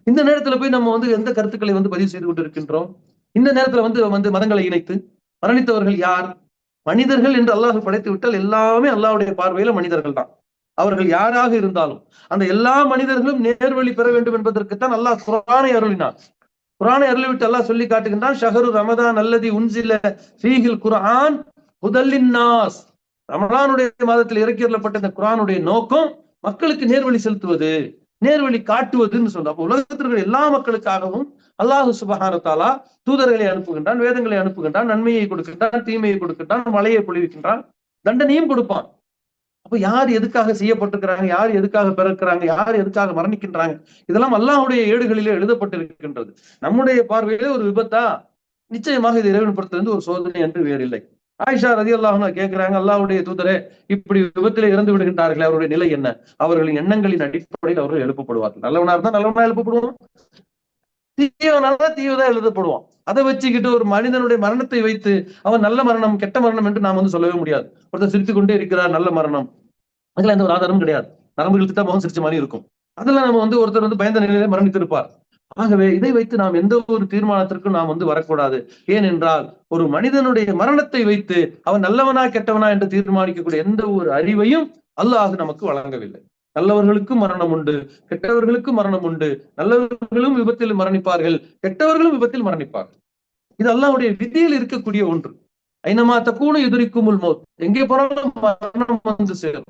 இந்த நேரத்துல போய் நம்ம எந்த கருத்துக்களை பதிவு செய்து கொண்டு இருக்கின்றோம்? இந்த நேரத்துல மதங்களை இணைத்து மரணித்தவர்கள் யார்? மனிதர்கள் என்று அல்லாஹ் படைத்து விட்டால் எல்லாமே அல்லாஹ்வுடைய பார்வையில மனிதர்கள் தான். அவர்கள் யாராக இருந்தாலும் அந்த எல்லா மனிதர்களும் நேர்வழி பெற வேண்டும் என்பதற்குத்தான் அல்லாஹ் குர்ஆனை அருளினான். குர்ஆனை அருளிவிட்டு அல்லாஹ் சொல்லி காட்டுகின்றான், ஷஹரு ரமதான் அல்லதி உன்சில ஃபீஹில் குர்ஆன் ஹுதல் லின்னாஸ். ரமலானுடைய மாதத்தில் இறக்கியருளப்பட்ட இந்த குர்ஆனுடைய நோக்கம் மக்களுக்கு நேர்வழி செலுத்துவது, நேர்வழி காட்டுவதுன்னு சொல்ல. அப்ப உலகத்தில் இருக்கிற எல்லா மக்களுக்காகவும் அல்லாஹ் சுப்ஹானஹு வ தஆலா தூதர்களை அனுப்புகின்றான், வேதங்களை அனுப்புகின்றான், நன்மையை கொடுக்கின்றான், தீமையை கொடுக்கின்றான், மழையை பொழிவிக்கின்றான், தண்டனையும் கொடுப்பான். அப்ப யார் எதுக்காக செய்யப்பட்டிருக்கிறாங்க, யார் எதுக்காக பிறக்கிறாங்க, யார் எதுக்காக மரணிக்கின்றாங்க, இதெல்லாம் அல்லாஹ்வுடைய ஏடுகளிலே எழுதப்பட்டிருக்கின்றது. நம்முடைய பார்வையிலே ஒரு விபத்தா? நிச்சயமாக இது இறைவன் பொறுத்திலிருந்து ஒரு சோதனை என்று வேறில்லை. ஆயிஷா ரலியல்லாஹு அன்ஹா கேட்கிறாங்க, அல்லாஹ்வுடைய தூதரே, இப்படி விபத்திலே இறந்து விடுகின்றார்கள், அவருடைய நிலை என்ன? அவர்களின் எண்ணங்களின் அடிப்படையில் அவர்கள் எழுப்பப்படுவார்கள். நல்லவனா இருந்தா நல்லவனா எழுப்பப்படுவான், தீயவனால்தான் தீயவதான் எழுதப்படுவான். அதை வச்சுக்கிட்டு ஒரு மனிதனுடைய மரணத்தை வைத்து அவன் நல்ல மரணம் கெட்ட மரணம் என்று நாம் சொல்லவே முடியாது. ஒருத்தர் சிரித்துக் கொண்டே இருக்கிறார், நல்ல மரணம், அதுல எந்த ஒரு ஆதாரமும் கிடையாது. நரம்புகளுக்கு தான் முகம் சிரிச்ச மாதிரி இருக்கும். அதெல்லாம் நம்ம ஒருத்தர் பயந்த நிலையிலே மரணித்திருப்பார். ஆகவே இதை வைத்து நாம் எந்த ஒரு தீர்மானத்திற்கும் நாம் வரக்கூடாது. ஏனென்றால் ஒரு மனிதனுடைய மரணத்தை வைத்து அவன் நல்லவனா கெட்டவனா என்று தீர்மானிக்கக்கூடிய எந்த ஒரு அறிவையும் அல்லாஹ் நமக்கு வழங்கவில்லை. நல்லவர்களுக்கும் மரணம் உண்டு, கெட்டவர்களுக்கும் மரணம் உண்டு. நல்லவர்களும் விபத்தில் மரணிப்பார்கள், கெட்டவர்களும் விபத்தில் மரணிப்பார்கள். இது அல்லாஹ்வுடைய விதியில் இருக்கக்கூடிய ஒன்று. ஐனமா தக்கூன யுத்ரிக்குமுல் மௌத், எங்கே போனாலும் மரணம் சேரும்,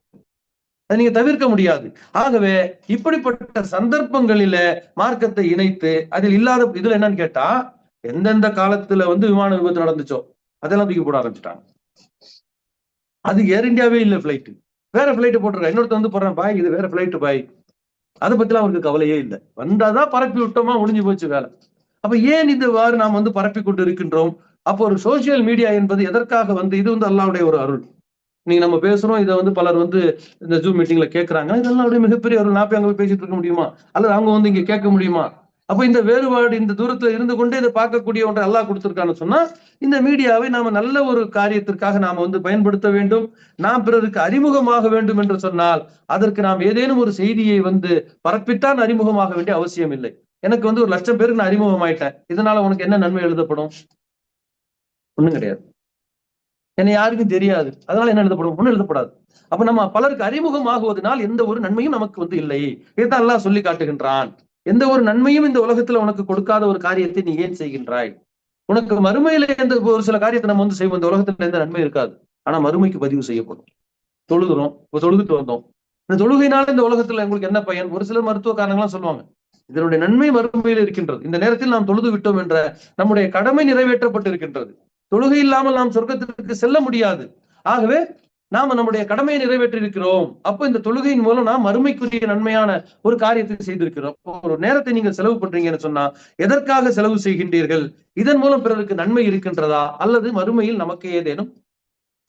அதை நீங்க தவிர்க்க முடியாது. ஆகவே இப்படிப்பட்ட சந்தர்ப்பங்களில மார்க்கத்தை இணைத்து அதில் இல்லாத இதுல என்னன்னு கேட்டா, எந்தெந்த காலத்துல விமான விபத்து நடந்துச்சோ அதெல்லாம் தூக்கி போட ஆரம்பிச்சுட்டாங்க. அது ஏர் இந்தியாவே இல்ல, பிளைட் வேற பிளைட் போட்டுருக்க, இன்னொருத்த போடுறான், பாய் இது வேற பிளைட் பாய், அதை பத்திலாம் அவருக்கு கவலையே இல்லை. வந்தாதான் பரப்பி விட்டோமா, முடிஞ்சு போச்சு வேலை. அப்ப ஏன் இதுவாறு நாம் பரப்பி கொண்டு இருக்கின்றோம்? அப்போ ஒரு சோசியல் மீடியா என்பது எதற்காக இது அல்லாஹ்வுடைய ஒரு அருள். நீங்க நம்ம பேசுறோம், இதை பலர் இந்த ஜூம் மீட்டிங்ல கேட்கறாங்க. இதெல்லாம் அப்படியே மிகப்பெரிய அருள். நான் போய் அங்க போய் பேசிட்டு இருக்க முடியுமா? அல்லது அவங்க இங்க கேட்க முடியுமா? அப்ப இந்த வேறுபாடு, இந்த தூரத்துல இருந்து கொண்டே இதை பார்க்கக்கூடிய ஒன்றை அல்லாஹ் கொடுத்திருக்கான்னு சொன்னா, இந்த மீடியாவை நாம நல்ல ஒரு காரியத்திற்காக நாம பயன்படுத்த வேண்டும். நாம் பிறருக்கு அறிமுகமாக வேண்டும் என்று சொன்னால், அதற்கு நாம் ஏதேனும் ஒரு செய்தியை பரப்பித்தான் அறிமுகமாக வேண்டிய அவசியம் இல்லை. எனக்கு ஒரு 1,00,000 பேருக்கு நான் அறிமுகம் ஆயிட்டேன், இதனால உனக்கு என்ன நன்மை எழுதப்படும்? ஒண்ணும் கிடையாது. என்னை யாருக்கும் தெரியாது, அதனால என்ன எழுதப்படும்? ஒண்ணும் எழுதப்படாது. அப்ப நம்ம பலருக்கு அறிமுகம் ஆகுவதனால் எந்த ஒரு நன்மையும் நமக்கு இல்லை. இதைத்தான் அல்லாஹ் சொல்லி காட்டுகின்றான். எந்த ஒரு நன்மையும் இந்த உலகத்துல உனக்கு கொடுக்காத ஒரு காரியத்தை நீ ஏன் செய்கின்றாய்? உனக்கு மறுமையில ஒரு சில காரியத்தை நம்ம செய்வோம். இந்த உலகத்துல எந்த நன்மை இருக்காது, ஆனா மறுமைக்கு பதிவு செய்யப்படும். தொழுகிறோம், தொழுதுட்டு வந்தோம், இந்த தொழுகையினால இந்த உலகத்துல உங்களுக்கு என்ன பயன்? ஒரு சில மருத்துவ காரணங்கள்லாம் சொல்லுவாங்க, இதனுடைய நன்மை மறுமையில் இருக்கின்றது. இந்த நேரத்தில் நாம் தொழுது விட்டோம் என்ற நம்முடைய கடமை நிறைவேற்றப்பட்டு இருக்கின்றது. தொழுகை இல்லாமல் நாம் சொர்க்கத்திற்கு செல்ல முடியாது. ஆகவே நாம நம்முடைய கடமையை நிறைவேற்றி இருக்கிறோம். அப்ப இந்த தொழுகையின் மூலம் நாம் மறுமைக்குரிய நன்மையான ஒரு காரியத்தை செய்திருக்கிறோம். ஒரு நேரத்தை நீங்கள் செலவு பண்றீங்கன்னு சொன்னா, எதற்காக செலவு செய்கின்றீர்கள்? இதன் மூலம் பிறருக்கு நன்மை இருக்கின்றதா, அல்லது மறுமையில் நமக்கு ஏதேனும்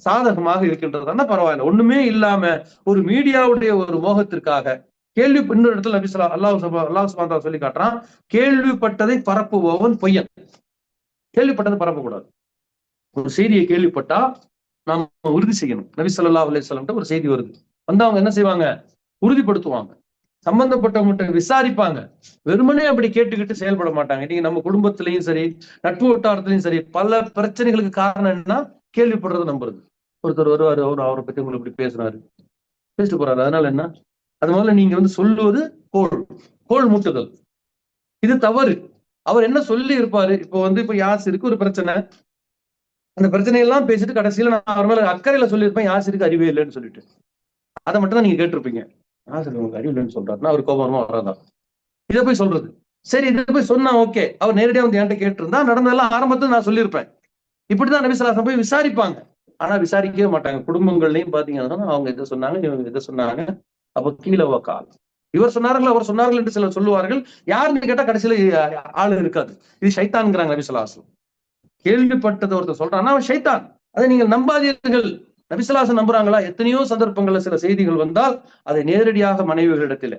சாதகமாக இருக்கின்றதா? பரவாயில்ல. ஒண்ணுமே இல்லாம ஒரு மீடியாவுடைய ஒரு மோகத்திற்காக கேள்வி, இன்னொரு இடத்துல அல்லாஹ் சுப்ஹானஹு வ தஆலா சொல்லி காட்டுறான், கேள்விப்பட்டதை பரப்புபவன் பொய்யன். கேள்விப்பட்டதை பரப்பக்கூடாது. ஒரு செய்தியை கேள்விப்பட்டா நாம உறுதி செய்யணும். நபி ஸல்லல்லாஹு அலைஹி வஸல்லம் ஒரு செய்தி வருது, அவங்க என்ன செய்வாங்க? உறுதிப்படுத்துவாங்க. சம்பந்தப்பட்டவங்ககிட்ட விசாரிப்பாங்க. வெறுமனே அப்படி கேட்டுக்கிட்டு செயல்பட மாட்டாங்க. நீங்க நம்ம குடும்பத்திலையும் சரி, நட்பு வட்டாரத்திலையும் சரி, பல பிரச்சனைகளுக்கு காரணம் என்னன்னா கேள்விப்படுறது, நம்புறது. ஒருத்தர் வருவாரு, அவரை பத்தி உங்களுக்கு இப்படி பேசுறாரு, பேசிட்டு போறாரு, அதனால என்ன? அது முதல்ல நீங்க சொல்லுவது கோள் மூட்டுதல். இது தவறு. அவர் என்ன சொல்லி இருப்பாரு? இப்ப யாசிருக்கு ஒரு பிரச்சனை, அந்த பிரச்சனையெல்லாம் பேசிட்டு கடைசியில நான் அவர் மேல அக்கறையில சொல்லியிருப்பேன், யாசிருக்கு அறிவே இல்லைன்னு சொல்லிட்டு. அதை மட்டும் தான் நீங்க கேட்டிருப்பீங்க. யாசிருக்கு உங்களுக்கு அறிவு இல்லைன்னு சொல்றாருன்னா அவர் கோபமா வராதா? இதை போய் சொல்றது. சரி, இதை போய் சொன்னா ஓகே, அவர் நேரடியா என்கிட்ட கேட்டிருந்தா நடந்ததெல்லாம் ஆரம்பத்துல நான் சொல்லியிருப்பேன். இப்படிதான் நபி ஸல்லல்லாஹு அலைஹி வஸல்லம் போய் விசாரிப்பாங்க. ஆனா விசாரிக்கவே மாட்டாங்க. குடும்பங்கள்லயும் பாத்தீங்கன்னா அவங்க இதை சொன்னாங்க, இவங்க இதை சொன்னாங்க, அப்ப கீழே கால், இவர் சொன்னார்கள் அவர் சொன்னார்கள் என்று சிலர் சொல்லுவார்கள். யாருன்னு கேட்டா கடைசியில ஆளு இருக்காது. இது ஷைத்தான்ங்கிறாங்க நபி ஸல்லல்லாஹு அலைஹி வஸல்லம். கேள்விப்பட்டதை ஒருத்தர் சொல்றான்னா அவன் ஷைத்தான். அதை நீங்கள் நம்பாதீர்கள். நபி ஸல்லல்லாஹு அலைஹி வஸல்லம் நம்புறாங்களா? எத்தனையோ சந்தர்ப்பங்கள்ல சில செய்திகள் வந்தால் அதை நேரடியாக மனைவிகளிடத்திலே,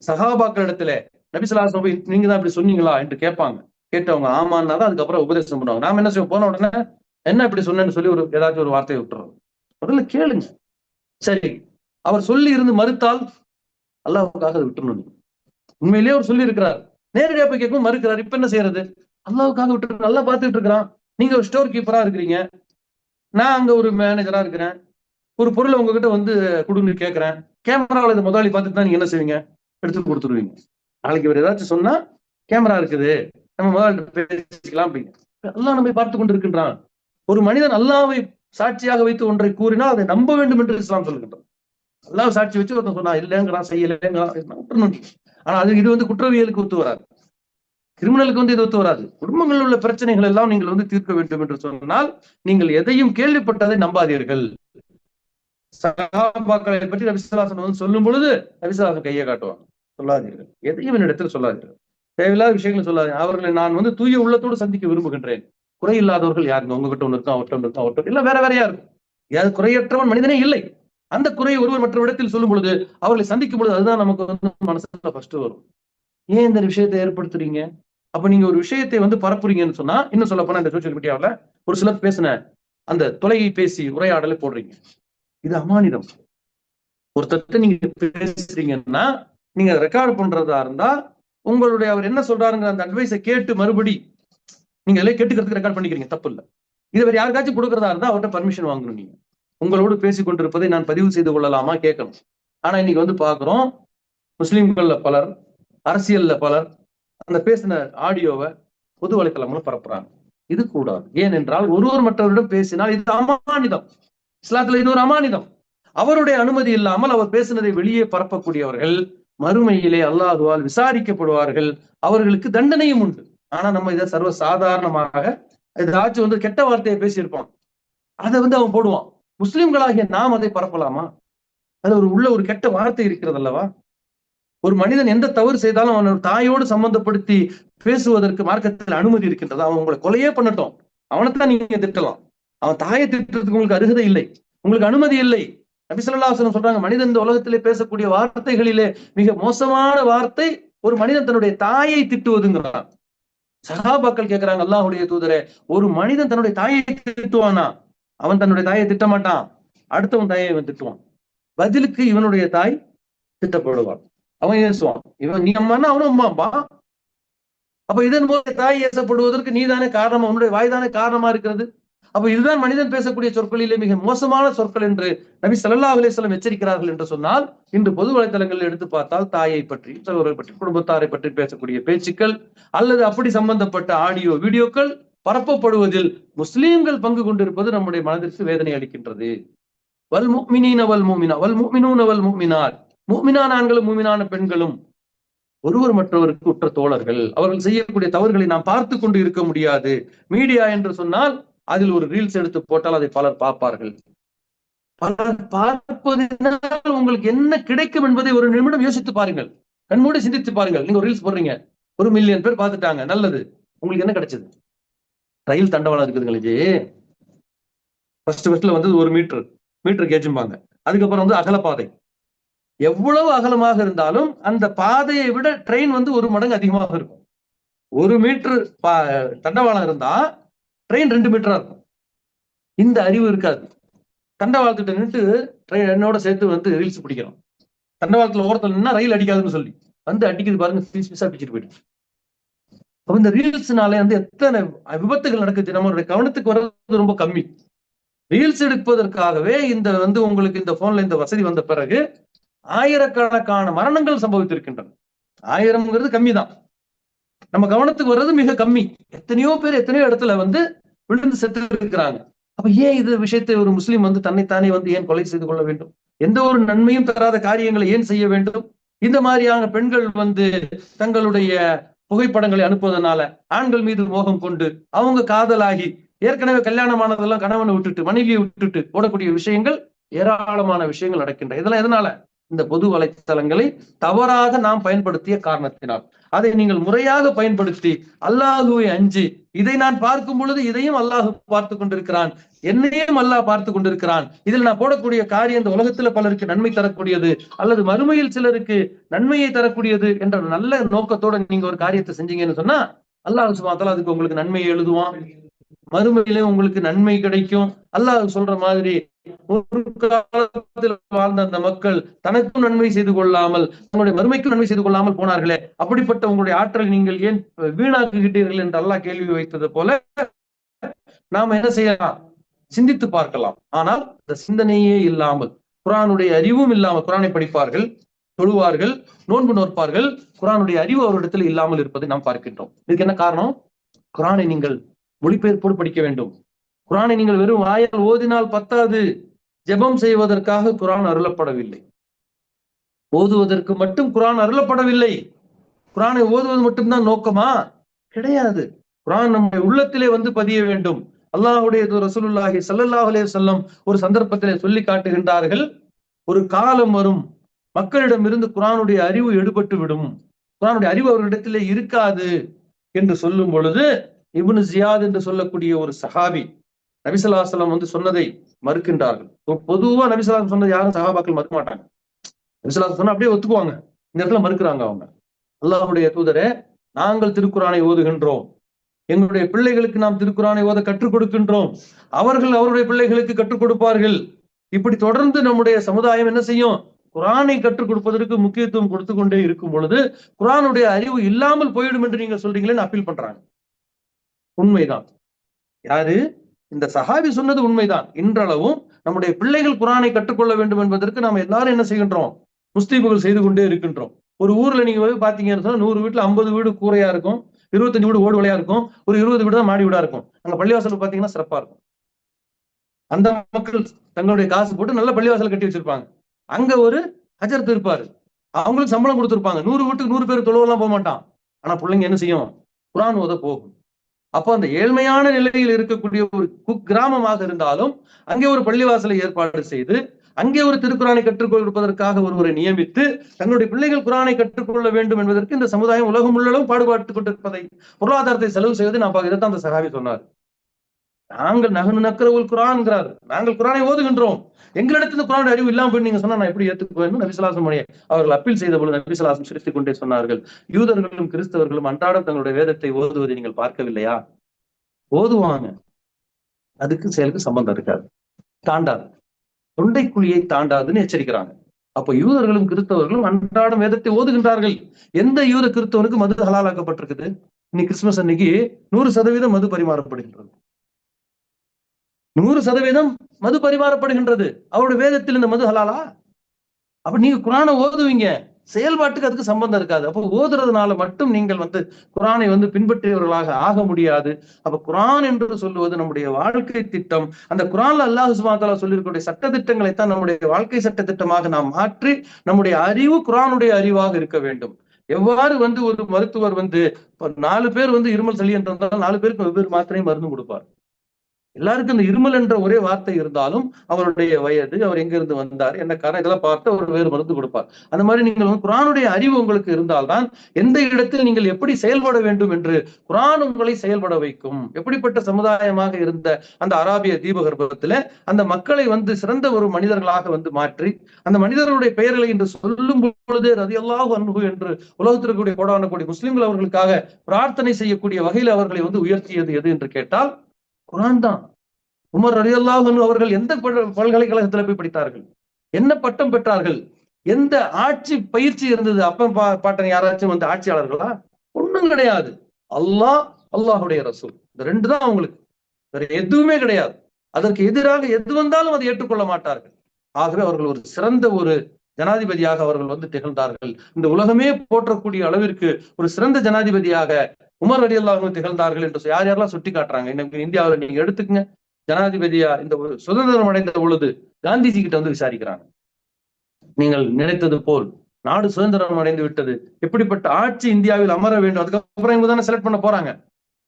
சஹாபாக்களிடத்திலே நபி ஸல்லல்லாஹு அலைஹி வஸல்லம் நீங்க தான் இப்படி சொன்னீங்களா என்று கேட்பாங்க. கேட்டவங்க ஆமான்னாதான் அதுக்கப்புறம் உபதேசம் பண்ணுவாங்க. நாம என்ன செய்வோம்? போன உடனே என்ன இப்படி சொன்னேன்னு சொல்லி ஏதாச்சும் ஒரு வார்த்தையை விட்டுறோம். முதல்ல கேளுங்க. சரி, அவர் சொல்லி இருந்து மறுத்தால் அல்லாஹ்வுக்காக அதை விட்டுறணும். உண்மையிலேயே அவர் சொல்லி இருக்கிறார், நேரடியா போய் கேட்கும் மறுக்கிறார், இப்ப என்ன செய்யறது? அல்லாஹ்வுக்காக விட்டு நல்லா பார்த்துட்டு இருக்கிறான். நீங்க ஒரு ஸ்டோர் கீப்பரா இருக்கிறீங்க, நான் அங்க ஒரு மேனேஜரா இருக்கிறேன். ஒரு பொருளை உங்ககிட்ட கொடுன்னு கேட்கிறேன். கேமராவில் இந்த முதலாளி பார்த்துட்டு தான் நீங்க என்ன செய்வீங்க? எடுத்து கொடுத்துருவீங்க. நாளைக்கு இவர் ஏதாச்சும் சொன்னா கேமரா இருக்குது, நம்ம முதலாளி பேசிக்கலாம் அப்படிங்க. அல்லாஹ் நம்மை பார்த்து கொண்டு இருக்கின்றான். ஒரு மனிதன் அல்லாஹ்வை சாட்சியாக வைத்து ஒன்றை கூறினால் அதை நம்ப வேண்டும் என்று இஸ்லாம் சொல்கின்றான். அல்லாஹ் சாட்சி வச்சு ஒருத்தன் சொன்னா இல்லைங்கிறான், செய்யலைங்கிறான். ஆனா இது குற்றவியலுக்கு ஒத்து வராது, கிரிமினலுக்கு இது ஒத்து வராது. குடும்பங்களில் உள்ள பிரச்சனைகள் எல்லாம் நீங்கள் தீர்க்க வேண்டும் என்று சொன்னால் நீங்கள் எதையும் கேள்விப்பட்டதை நம்பாதீர்கள். சஹாபாக்களை பற்றி நபி ஸல்லல்லாஹு அலைஹி வஸல்லம் சொல்லும் பொழுது நபி ஸல்லல்லாஹு அலைஹி வஸல்லம் கையை காட்டுவாங்க. சொல்லாதீர்கள், எதையும் என்னிடத்தில் சொல்லாதீர்கள், தேவையில்லாத விஷயங்களை சொல்லாதீர்கள். அவர்களை நான் தூய உள்ளத்தோடு சந்திக்க விரும்புகின்றேன். குறை இல்லாதவர்கள் யாருங்க? உங்ககிட்ட ஒண்ணு இருக்கும், அவர்கிட்ட ஒண்ணு இருக்கும், அவர்கிட்ட இல்ல வேற வேறையா இருக்கும். யாரு குறையற்றவன் மனிதனே இல்லை. அந்த குறையை ஒருவர் மற்ற இடத்தில் சொல்லும் பொழுது, அவர்களை சந்திக்கும் பொழுது அதுதான் நமக்கு மனசுல ஃபர்ஸ்ட் வரும். ஏன் இந்த விஷயத்தை ஏற்படுத்துறீங்க? அப்ப நீங்க ஒரு விஷயத்தை பரப்புறீங்கன்னு சொன்னா, இன்னும் சொல்ல போனா இந்த சோசியல் மீடியாவில் ஒரு சிலர் பேசின அந்த தொலைபேசி உரையாடலை போடுறீங்க. இது அமானிதம். ஒருத்தர் நீங்க பேசுறீங்கன்னா, நீங்க ரெக்கார்ட் பண்றதா இருந்தா உங்களுடைய அவர் என்ன சொல்றாருங்கிற அந்த அட்வைஸை கேட்டு மறுபடி நீங்க கேட்டுக்கிறதுக்கு ரெக்கார்ட் பண்ணிக்கிறீங்க, தப்பு இல்லை. இது வேற யாருக்காச்சும் கொடுக்கறதா இருந்தா அவர்கிட்ட பர்மிஷன் வாங்கணும். நீங்க உங்களோடு பேசிக் கொண்டிருப்பதை நான் பதிவு செய்து கொள்ளலாமா கேட்கணும். ஆனா இன்னைக்கு பாக்குறோம், முஸ்லிம்கள்ல பலர், அரசியல்ல பலர் அந்த பேசின ஆடியோவை பொது வலைத்தளங்களும் பரப்புறாங்க. இது கூடாது. ஏனென்றால் ஒருவர் மற்றவரிடம் பேசினால் இது அமானிதம். இஸ்லாத்துல இது ஒரு அமானிதம். அவருடைய அனுமதி இல்லாமல் அவர் பேசினதை வெளியே பரப்பக்கூடியவர்கள் மறுமையிலே அல்லாஹ்வால் விசாரிக்கப்படுவார்கள். அவர்களுக்கு தண்டனையும் உண்டு. ஆனா நம்ம இதை சர்வ சாதாரணமாக ஏதாச்சும் கெட்ட வார்த்தையை பேசியிருப்போம், அதை அவன் போடுவான். முஸ்லிம்களாகிய நாம் அதை பரப்பலாமா? அது உள்ள ஒரு கெட்ட வார்த்தை இருக்கிறது அல்லவா? ஒரு மனிதன் எந்த தவறு செய்தாலும் அவன் தாயோடு சம்பந்தப்படுத்தி பேசுவதற்கு மார்க்கத்தில் அனுமதி இருக்கின்றது. அவன் உங்களை கொலையே பண்ணட்டும், அவனைத்தான் நீங்க திட்டலாம். அவன் தாயை திட்டுறதுக்கு உங்களுக்கு அருகதை இல்லை, உங்களுக்கு அனுமதி இல்லை. நபி ஸல்லல்லாஹு அலைஹி வஸல்லம் சொல்றாங்க, மனிதன் இந்த உலகத்திலே பேசக்கூடிய வார்த்தைகளிலே மிக மோசமான வார்த்தை ஒரு மனிதன் தன்னுடைய தாயை திட்டுவதுங்கிறான். சஹாபாக்கள் கேட்கிறாங்க, அல்லாஹ்வுடைய தூதரே, ஒரு மனிதன் தன்னுடைய தாயை திட்டுவானா? அவன் தன்னுடைய தாயை திட்ட மாட்டான், அடுத்தவன் தாயை அவன் திட்டுவான். பதிலுக்கு இவனுடைய தாய் திட்டப்படுவான். அவன் ஏசுவான், இவன் நீ அம்மானா அவனும் அம்மாப்பா. அப்ப இதன் போது தாய் ஏசப்படுவதற்கு நீதானே காரணம், உன்னுடைய வாய்தானே காரணமா இருக்கிறது. அப்ப இதுதான் மனிதன் பேசக்கூடிய சொற்களிலே மிக மோசமான சொற்கள் என்று நபி ஸல்லல்லாஹு அலைஹி வஸல்லம் எச்சரிக்கிறார்கள் என்று சொன்னால், இன்று பொது வலைத்தளங்களில் எடுத்து பார்த்தால் தாயை பற்றி, சகோதரரை பற்றி, குடும்பத்தாரை பற்றி பேசக்கூடிய பேச்சுக்கள் அல்லது அப்படி சம்பந்தப்பட்ட ஆடியோ வீடியோக்கள் பரப்பப்படுவதில் முஸ்லீம்கள் பங்கு கொண்டிருப்பது நம்முடைய மனதிற்கு வேதனை அளிக்கின்றது. வல் முஃமினீன வல் முஃமினா வல் முஃமினூன வல் முஃமினாத், முஃமினான ஆண்களும் முஃமினான பெண்களும் ஒருவர் மற்றவருக்கு உற்ற தோழர்கள். அவர்கள் செய்யக்கூடிய தவறுகளை நாம் பார்த்து கொண்டு இருக்க முடியாது. மீடியா என்று சொன்னால் அதில் ஒரு ரீல்ஸ் எடுத்து போட்டால் அதை பலர் பார்ப்பார்கள். பலர் பார்ப்பதனால் உங்களுக்கு என்ன கிடைக்கும் என்பதை ஒரு நிமிடம் யோசித்து பாருங்கள், கண்மூடி சிந்தித்து பாருங்கள். நீங்க ஒரு ரீல்ஸ் போடுறீங்க, 1 மில்லியன் பேர் பார்த்துட்டாங்க, நல்லது. உங்களுக்கு என்ன கிடைச்சது? ரயில் தண்டவாளம் இருக்குதுங்களுக்கு, ஃபர்ஸ்ட்ல வந்து 1 மீட்டர் கேஜும்பாங்க. அதுக்கப்புறம் வந்து அகலப்பாதை. எவ்வளவு அகலமாக இருந்தாலும் அந்த பாதையை விட ட்ரெயின் வந்து 1 மடங்கு அதிகமாக இருக்கும். 1 மீட்டர் தண்டவாளம் இருந்தா ட்ரெயின் 2 மீட்டரா இருக்கும். இந்த அறிவு இருக்காது. தண்டவாளத்திட்ட நின்று ட்ரெயினோட சேர்த்து வந்து ரீல்ஸ் பிடிக்கிறோம். தண்டவாளத்துல ஓரத்துல நின்னா ரயில் அடிக்காதுன்னு சொல்லி வந்து அடிக்குது பாருங்க, பீஸா பிடிச்சிட்டு போயிட்டு. அப்ப இந்த ரீல்ஸ்னால வந்து எத்தனை விபத்துகள் நடக்குது, நம்மளுடைய கவனத்துக்கு வர்றது ரொம்ப கம்மி. ரீல்ஸ் எடுப்பதற்காகவே இந்த வந்து உங்களுக்கு இந்த போன்ல இந்த வசதி வந்த பிறகு ஆயிரக்கணக்கான மரணங்கள் சம்பவித்திருக்கின்றன. 1000ங்கிறது கம்மி தான், நம்ம கவனத்துக்கு வர்றது மிக கம்மி. எத்தனையோ பேர் எத்தனையோ இடத்துல வந்து விழுந்து செத்து இருக்கிறாங்க. அப்ப ஏன் இது விஷயத்தை ஒரு முஸ்லீம் வந்து தன்னைத்தானே வந்து ஏன் கொலை செய்து கொள்ள வேண்டும்? எந்த ஒரு நன்மையும் தராத காரியங்களை ஏன் செய்ய வேண்டும்? இந்த மாதிரியான பெண்கள் வந்து தங்களுடைய புகைப்படங்களை அனுப்புவதனால ஆண்கள் மீது மோகம் கொண்டு அவங்க காதலாகி ஏற்கனவே கல்யாணமானதெல்லாம் கணவனை விட்டுட்டு மனைவியை விட்டுட்டு ஓடக்கூடிய விஷயங்கள், ஏராளமான விஷயங்கள் நடக்கின்றன. இதெல்லாம் எதனால? இந்த பொது வலைத்தளங்களை தவறாக நாம் பயன்படுத்திய காரணத்தினால். அதை நீங்கள் முறையாக பயன்படுத்தி அல்லாஹுவை அஞ்சி, இதை நான் பார்க்கும் பொழுது இதையும் அல்லாஹ் பார்த்து கொண்டிருக்கிறான், என்னையும் அல்லாஹ் பார்த்து கொண்டிருக்கிறான், இதில் நான் போடக்கூடிய காரியம் இந்த உலகத்துல பலருக்கு நன்மை தரக்கூடியது அல்லது மறுமையில் சிலருக்கு நன்மையை தரக்கூடியது என்ற நல்ல நோக்கத்தோட நீங்க ஒரு காரியத்தை செஞ்சீங்கன்னு சொன்னா அல்லாஹ் சுப்ஹானஹு வ தஆலா அதுக்கு உங்களுக்கு நன்மையை எழுதுவான். மறுமையிலே உங்களுக்கு நன்மை கிடைக்கும். அல்லாஹ் சொல்ற மாதிரி, ஒரு காலத்தில் வாழ்ந்த அந்த மக்கள் தனக்கும் நன்மை செய்து கொள்ளாமல் தன்னுடைய மறுமைக்கும் நன்மை செய்து கொள்ளாமல் போனார்களே, அப்படிப்பட்ட உங்களுடைய ஆற்றல் நீங்கள் ஏன் வீணாக்குகிட்டீர்கள் என்று அல்லாஹ் கேள்வி வைத்தது போல நாம என்ன செய்யலாம்? சிந்தித்து பார்க்கலாம். ஆனால் இந்த சிந்தனையே இல்லாமல், குர்ஆனுடைய அறிவும் இல்லாமல் குர்ஆனை படிப்பார்கள், தொழுவார்கள், நோன்பு நோற்பார்கள், குர்ஆனுடைய அறிவு அவரிடத்தில் இல்லாமல் இருப்பதை நாம் பார்க்கின்றோம். இதுக்கு என்ன காரணம்? குர்ஆனை நீங்கள் மொழிபெயர்ப்போடு படிக்க வேண்டும். குர்ஆனை நீங்கள் வெறும் வாயால் ஓதினால் பத்தாது. ஜெபம் செய்வதற்காக குர்ஆன் அருளப்படவில்லை, ஓதுவதற்கு மட்டும் குர்ஆன் அருளப்படவில்லை. குர்ஆனை ஓதுவது மட்டும்தான் நோக்கமா? கிடையாது. குர்ஆன் நம்முடைய உள்ளத்திலே வந்து பதிய வேண்டும். அல்லாஹ்வுடைய ரசூலுல்லாஹி ஸல்லல்லாஹு அலைஹி வஸல்லம் ஒரு சந்தர்ப்பத்திலே சொல்லி காட்டுகின்றார்கள், ஒரு காலம் வரும் மக்களிடம் இருந்து குர்ஆனுடைய அறிவு எடுபட்டு விடும், குர்ஆனுடைய அறிவு அவர்களிடத்திலே இருக்காது என்று சொல்லும் பொழுது, இப்னு ஜியாத் என்று சொல்லக்கூடிய ஒரு சஹாபி நபி ஸல்லல்லாஹு அலைஹி வஸல்லம் வந்து சொன்னதை மறுக்கின்றார்கள். பொதுவா நபி ஸல்லல்லாஹு அலைஹி வஸல்லம் சொன்னது யாரும் சஹாபாக்கள் மறுக்க மாட்டாங்க. நபி ஸல்லல்லாஹு அலைஹி வஸல்லம் சொன்னா அப்படியே ஒத்துக்குவாங்க. இந்த இடத்துல மறுக்கிறாங்க அவங்க. அல்லாஹ்வுடைய தூதரே, நாங்கள் திருக்குர்ஆனை ஓதுகின்றோம், எங்களுடைய பிள்ளைகளுக்கு நாம் திருக்குர்ஆனை ஓத கற்றுக் கொடுக்கின்றோம், அவர்கள் அவருடைய பிள்ளைகளுக்கு கற்றுக் கொடுப்பார்கள். இப்படி தொடர்ந்து நம்முடைய சமுதாயம் என்ன செய்யும்? குர்ஆனை கற்றுக் கொடுப்பதற்கு முக்கியத்துவம் கொடுத்து கொண்டே இருக்கும் பொழுது குர்ஆனுடைய அறிவு இல்லாமல் போயிடும் என்று நீங்க சொல்றீங்களேன்னு அப்பீல் பண்றாங்க. உண்மைதான். யாரு? இந்த சஹாபி சொன்னது உண்மைதான். இன்றளவும் நம்முடைய பிள்ளைகள் குர்ஆனை கற்றுக்கொள்ள வேண்டும் என்பதற்கு நாம் எல்லாரும் என்ன செய்கின்றோம்? முஸ்தீபுகள் செய்து கொண்டே இருக்கின்றோம். ஒரு ஊர்ல நீங்க போய் பாத்தீங்கன்னு சொன்னா 100 வீட்டுல 50 வீடு கூரையா இருக்கும், 25 வீடு ஓடு வலையா இருக்கும், ஒரு 20 வீடு தான் மாடி வீடா இருக்கும். அங்க பள்ளிவாசல் பாத்தீங்கன்னா சிறப்பா இருக்கும். அந்த மக்கள் தங்களுடைய காசு போட்டு நல்ல பள்ளிவாசல் கட்டி வச்சிருப்பாங்க. அங்க ஒரு ஹஜரத் இருப்பாரு, அவங்களுக்கு சம்பளம் கொடுத்திருப்பாங்க. 100 வீட்டுக்கு 100 பேர் தொழுவெல்லாம் போக மாட்டான். ஆனா பிள்ளைங்க என்ன செய்யும்? குர்ஆன் ஓத போகும். அப்போ அந்த ஏழ்மையான நிலையில் இருக்கக்கூடிய ஒரு கிராமமாக இருந்தாலும் அங்கே ஒரு பள்ளிவாசலை ஏற்பாடு செய்து அங்கே ஒரு திருக்குறானை கற்றுக்கொள்வதற்காக ஒருவரை நியமித்து தங்களுடைய பிள்ளைகள் குரானை கற்றுக்கொள்ள வேண்டும் என்பதற்கு இந்த சமுதாயம் உலகம் உள்ளளவும் பாடுபாட்டுக் கொண்டிருப்பதை, பொருளாதாரத்தை செலவு செய்வது நான் இதைத்தான் அந்த சஹாபி சொன்னார். நாங்கள் நகனு நக்கரவுல் குரான்கிறார், நாங்கள் குரானை ஓதுகின்றோம், எங்களிடத்துல குரான் அறிவு இல்லாம போய் நீங்க சொன்னா நான் எப்படி ஏற்றுக்குவேன் நபிசுல்லாசம் அவர்கள் அப்பீல் செய்த பொழுது நபிசுல்லாசம் சிரித்துக் கொண்டே சொன்னார்கள், யூதர்களும் கிறிஸ்தவர்களும் அன்றாடம் தங்களுடைய வேதத்தை ஓதுவதை நீங்கள் பார்க்கவில்லையா? ஓதுவாங்க, அதுக்கு செயலுக்கு சம்பந்தம் இருக்காது, தாண்டாது, தொண்டைக்குழியை தாண்டாதுன்னு எச்சரிக்கிறாங்க. அப்ப யூதர்களும் கிறிஸ்தவர்களும் அன்றாடம் வேதத்தை ஓதுகின்றார்கள். எந்த யூத கிறிஸ்தவனுக்கு மது ஹலாலாக்கப்பட்டிருக்குது? இன்னைக்கு கிறிஸ்துமஸ் அன்னைக்கு 100% மது பரிமாறப்படுகின்றது. 100% மது பரிமாறப்படுகின்றது. அவருடைய வேதத்தில் இந்த மது ஹலாலா? அப்ப நீங்க குரானை ஓதுவீங்க, செயல்பாட்டுக்கு அதுக்கு சம்பந்தம் இருக்காது. அப்போ ஓதுறதுனால மட்டும் நீங்கள் குரானை பின்பற்றியவர்களாக ஆக முடியாது. அப்ப குரான் என்று சொல்லுவது நம்முடைய வாழ்க்கை திட்டம். அந்த குரான்ல அல்லாஹ் சுப்ஹானஹு வ தஆலா சொல்லியிருக்கக்கூடிய சட்ட திட்டங்களைத்தான் நம்முடைய வாழ்க்கை சட்ட திட்டமாக நாம் மாற்றி நம்முடைய அறிவு குரானுடைய அறிவாக இருக்க வேண்டும். எவ்வாறு ஒரு மருத்துவர் 4 பேர் இருமல் சளி என்றால் 4 பேருக்கு வெவ்வேறு மாத்திரையும் மருந்து கொடுப்பார். எல்லாருக்கும் இந்த இருமல் என்ற ஒரே வார்த்தை இருந்தாலும் அவருடைய வயது, அவர் எங்க இருந்து வந்தார், என்ன காரணம், இதெல்லாம் பார்த்து அவர் வேறு மருந்து கொடுப்பார். அந்த மாதிரி நீங்கள் குரானுடைய அறிவு உங்களுக்கு இருந்தால்தான் எந்த இடத்தில் நீங்கள் எப்படி செயல்பட வேண்டும் என்று குரான் உங்களை செயல்பட வைக்கும். எப்படிப்பட்ட சமுதாயமாக இருந்த அந்த அராபிய தீபகற்பத்துல அந்த மக்களை சிறந்த ஒரு மனிதர்களாக மாற்றி அந்த மனிதர்களுடைய பெயர்களை என்று சொல்லும் பொழுதே ரலியல்லாஹு அன்ஹு என்று உலகத்திற்குரிய கோடான கோடி முஸ்லிம்கள் அவர்களுக்காக பிரார்த்தனை செய்யக்கூடிய வகையில் அவர்களை உயர்த்தியது எது என்று கேட்டால் குரான் தான். உமர் ரலியல்லாஹு அன்ஹு அவர்கள் எந்த பல்கலைக்கழகத்துல போய் படித்தார்கள்? என்ன பட்டம் பெற்றார்கள்? எந்த ஆட்சி பயிற்சி இருந்தது? அப்பன் பாட்டன் யாராச்சும் ஆட்சியாளர்களா? ஒண்ணும் கிடையாது. அல்லாஹ், அல்லாஹுடைய ரசூல், இந்த 2 தான் அவங்களுக்கு, வேற எதுவுமே கிடையாது. அதற்கு எதிராக எது வந்தாலும் அதை ஏற்றுக்கொள்ள மாட்டார்கள். ஆகவே அவர்கள் ஒரு சிறந்த ஒரு ஜனாதிபதியாக அவர்கள் திகழ்ந்தார்கள். இந்த உலகமே போற்றக்கூடிய அளவிற்கு ஒரு சிறந்த ஜனாதிபதியாக உமர் ரலியல்லாஹு அன்ஹு திகழ்ந்தார்கள் என்று யார் யாரெல்லாம் சுட்டி காட்டுறாங்க. இன்னைக்கு இந்தியாவில் நீங்க எடுத்துக்கங்க, ஜனாதிபதியா இந்த சுதந்திரம் அடைந்த பொழுது காந்திஜி கிட்ட விசாரிக்கிறாங்க, நீங்கள் நினைத்தது போல் நாடு சுதந்திரம் அடைந்து விட்டது, எப்படிப்பட்ட ஆட்சி இந்தியாவில் அமர வேண்டும், அதுக்கப்புறம் இவங்க தானே செலக்ட் பண்ண போறாங்க,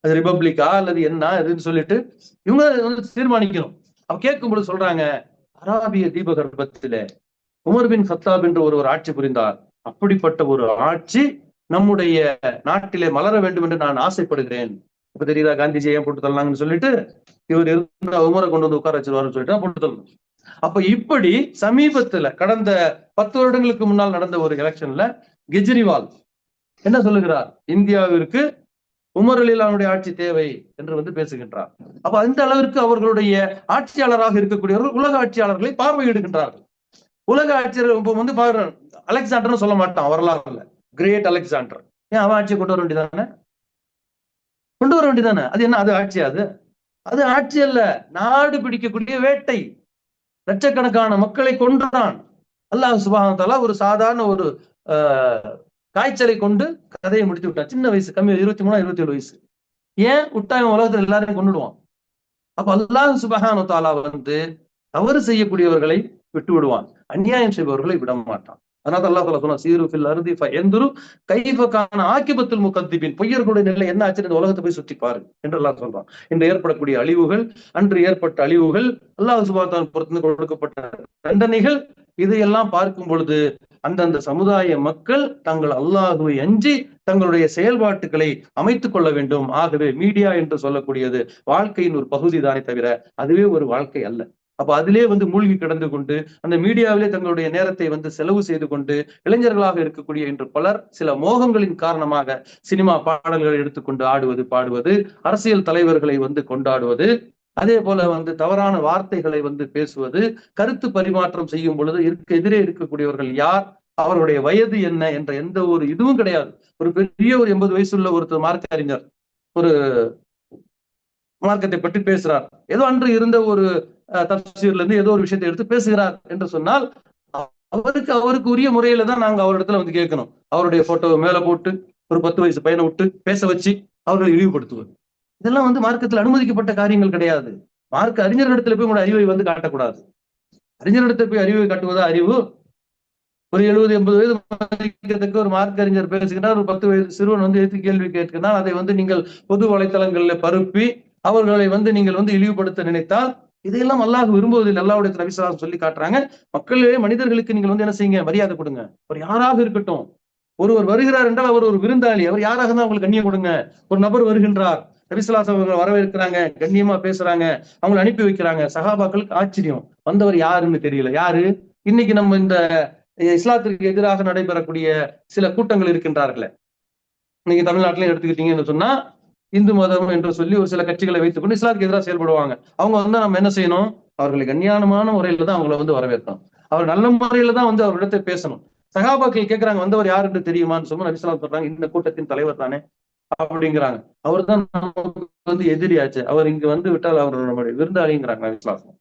அது ரிபப்ளிக்கா அல்லது என்ன அதுன்னு சொல்லிட்டு இவங்க தீர்மானிக்கணும். அப்ப கேட்கும்போது சொல்றாங்க, அராபிய தீபகற்பத்தில உமர் பின் கத்தாப் என்று ஒரு ஆட்சி புரிந்தார், அப்படிப்பட்ட ஒரு ஆட்சி நம்முடைய நாட்டிலே மலர வேண்டும் என்று நான் ஆசைப்படுகிறேன். இப்ப தெரியுதா காந்திஜி ஏன் போட்டு தரலாங்கன்னு சொல்லிட்டு, இவர் இருந்த உமரை கொண்டு உட்கார வச்சிருவாருன்னு சொல்லிட்டு போட்டு தரணும். அப்ப இப்படி சமீபத்துல கடந்த 10 வருடங்களுக்கு முன்னால் நடந்த ஒரு எலெக்ஷன்ல கெஜ்ரிவால் என்ன சொல்லுகிறார்? இந்தியாவிற்கு உமர் ரலியல்லாஹு ஆட்சி தேவை என்று பேசுகின்றார். அப்ப அந்த அளவிற்கு அவர்களுடைய ஆட்சியாளராக இருக்கக்கூடியவர்கள் உலக ஆட்சியாளர்களை பார்வையிடுகின்றார்கள். உலக ஆட்சியர் இப்ப அலெக்சாண்டர்னு சொல்ல மாட்டான் வரலாறுல, கிரேட் அலெக்சாண்டர். ஏன் அவன் ஆட்சியை கொண்டு வர வேண்டியதானே? கொண்டு வர வேண்டியதானே? அது என்ன, அது ஆட்சியா? அது ஆட்சி அல்ல, நாடு பிடிக்கக்கூடிய வேட்டை. லட்சக்கணக்கான மக்களை கொன்றான் அல்லாஹ் சுப்ஹானஹு வ தஆலா. ஒரு சாதாரண ஒரு காய்ச்சலை கொண்டு கதையை முடித்து விட்டான். சின்ன வயசு, கம்மி 23 27 வயசு. ஏன் விட்டாயம் உலகத்துல எல்லாரையும் கொண்டுடுவான். அப்ப அல்லாஹ் சுப்ஹானஹு வ தஆலா தவறு செய்யக்கூடியவர்களை விட்டு விடுவான், அநியாயம் செய்பவர்களை விட மாட்டான். அதனால அல்லாஹ் சொன்னா, சீரு ஃபில் அர்தி ஃபயன்துரு கைஃப கான ஆகிபத்துல் முகத்திபின், பொய்யர்களுடைய நிலை என்ன ஆச்சு இந்த உலகத்தை போய் சுற்றி பாரு என்று அல்லாஹ் சொல்றான். இன்று ஏற்படக்கூடிய அழிவுகள், அன்று ஏற்பட்ட அழிவுகள், அல்லாஹ் சுப்ஹானஹு வ தஆலா பொறுத்து கொடுக்கப்பட்ட தண்டனைகள், இதையெல்லாம் பார்க்கும் பொழுது அந்தந்த சமுதாய மக்கள் தங்கள் அல்லாஹுவை அஞ்சி தங்களுடைய செயல்பாட்டுகளை அமைத்துக் கொள்ள வேண்டும். ஆகவே மீடியா என்று சொல்லக்கூடியது வாழ்க்கையின் ஒரு பகுதி தானே தவிர அதுவே ஒரு வாழ்க்கை அல்ல. அப்ப அதிலே மூழ்கி கிடந்து கொண்டு அந்த மீடியாவிலே தங்களுடைய நேரத்தை செலவு செய்து கொண்டு இளைஞர்களாக இருக்கக்கூடிய இன்று பலர் சில மோகங்களின் காரணமாக சினிமா பாடல்களை எடுத்துக்கொண்டு ஆடுவது, பாடுவது, அரசியல் தலைவர்களை கொண்டாடுவது, அதே போல தவறான வார்த்தைகளை பேசுவது, கருத்து பரிமாற்றம் செய்யும் பொழுது எதிரே இருக்கக்கூடியவர்கள் யார், அவருடைய வயது என்ன என்ற எந்த ஒரு இதுவும் கிடையாது. ஒரு பெரிய ஒரு 80 வயசுள்ள ஒருத்தர் மார்க்க அறிஞர் ஒரு மார்க்கத்தை பற்றி பேசுறார், ஏதோ அன்று இருந்த ஒரு தப்சீர்ல இருந்து ஏதோ ஒரு விஷயத்தை எடுத்து பேசுகிறார் என்று சொன்னால் அவருக்கு உரிய முறையில தான் நாங்க அவரிடத்துல கேட்கணும். அவருடைய போட்டோவை மேல போட்டு ஒரு 10 வயசு பையனை விட்டு பேச வச்சு அவர்களை இழிவுபடுத்துவது, இதெல்லாம் மார்க்கத்தில் அனுமதிக்கப்பட்ட காரியங்கள் கிடையாது. மார்க்க அறிஞர்களிடத்துல போய் உங்களோட அறிவை காட்டக்கூடாது. அறிஞரிடத்துல போய் அறிவை காட்டுவதா அறிவு? ஒரு 70 80 வயது மதிக்கத்தக்க ஒரு மார்க்க அறிஞர் பேசுகிறார், ஒரு 10 வயது சிறுவன் எதிர்த்து கேள்வி கேட்கிறார், அதை நீங்கள் பொது வலைத்தளங்கள்ல பரப்பி அவர்களை நீங்கள் இழிவுபடுத்த நினைத்தால் இதையெல்லாம் அல்லாஹ் விரும்புவதில் அல்லாஹ்வுடைய நபி ஸல்லல்லாஹு அலைஹி வஸல்லம் சொல்லி காட்டுறாங்க. மக்களே, மனிதர்களுக்கு நீங்கள் வந்து என்ன செய்யுங்க, மரியாதை கொடுங்க. அவர் யாராக இருக்கட்டும். ஒருவர் வருகிறார் என்றால் அவர் ஒரு விருந்தாளி, அவர் யாராக இருந்தால் அவங்களுக்கு கண்ணியம் கொடுங்க. ஒரு நபர் வருகின்றார், நபி ஸல்லல்லாஹு அலைஹி வஸல்லம் வரவேற்கிறாங்க, கண்ணியமா பேசுறாங்க, அவங்களை அனுப்பி வைக்கிறாங்க. சஹாபாக்களுக்கு ஆச்சரியம், வந்தவர் யாருன்னு தெரியல. யாரு? இன்னைக்கு நம்ம இந்த இஸ்லாத்திற்கு எதிராக நடைபெறக்கூடிய சில கூட்டங்கள் இருக்கின்றார்களே, நீங்க தமிழ்நாட்டிலையும் எடுத்துக்கிட்டீங்கன்னு சொன்னா, இந்து மதம் என்று சொல்லி ஒரு சில கட்சிகளை வைத்துக் கொண்டு இஸ்லாத்துக்கு எதிராக செயல்படுவாங்க. அவங்க வந்து நம்ம என்ன செய்யணும், அவர்களை கண்ணியமான முறையில தான் அவங்களை வந்து வரவேற்கணும். அவர் நல்ல முறையில தான் வந்து அவர்களிடத்தை பேசணும். சகாபாக்கள் கேட்கிறாங்க, வந்தவர் யார் என்று தெரியுமான்னு சொன்னா நபி ஸல்லல்லாஹு அலைஹி வஸல்லம் சொல்றாங்க, இந்த கூட்டத்தின் தலைவர் தானே அப்படிங்கிறாங்க. அவர் தான் நமக்கு வந்து எதிரியாச்சு, அவர் இங்க வந்து விட்டால் அவர் நம்முடைய விருந்தாளிங்கிறாங்க நபி ஸல்லல்லாஹு அலைஹி வஸல்லம்.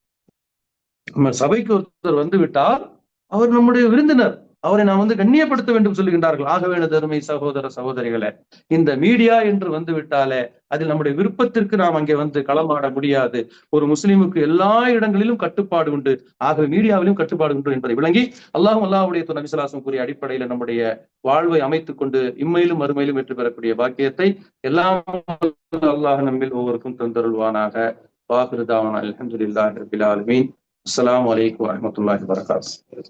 நம்ம சபைக்கு ஒருத்தர் வந்து விட்டால் அவர் நம்முடைய விருந்தினர், அவரை நாம் வந்து கண்ணியப்படுத்த வேண்டும் சொல்லுகின்றார்கள். ஆகவே தருமை சகோதர சகோதரிகளே, இந்த மீடியா என்று வந்து விட்டாலே அதில் நம்முடைய விருப்பத்திற்கு நாம் அங்கே வந்து களமாட முடியாது. ஒரு முஸ்லிமுக்கு எல்லா இடங்களிலும் கட்டுப்பாடு உண்டு, ஆகவே மீடியாவிலும் கட்டுப்பாடு உண்டு என்பதை விளங்கி அல்லாஹ்வும் அல்லாஹ்வுடைய நபி ஸல்லல்லாஹு அலைஹி வஸல்லம் கூறிய அடிப்படையில நம்முடைய வாழ்வை அமைத்துக் கொண்டு இம்மையிலும் மறுமையிலும் வெற்றி பெறக்கூடிய பாக்கியத்தை எல்லாம் அல்லாஹ் நம்மில் ஒவ்வொருக்கும் தந்தருள்வானாக. வாஹிரு தாவானா அல்ஹம்துலில்லாஹி ரப்பில் ஆலமீன். அஸ்ஸலாமு அலைக்கும் வரஹ்மத்துல்லாஹி வபரகாத்துஹு.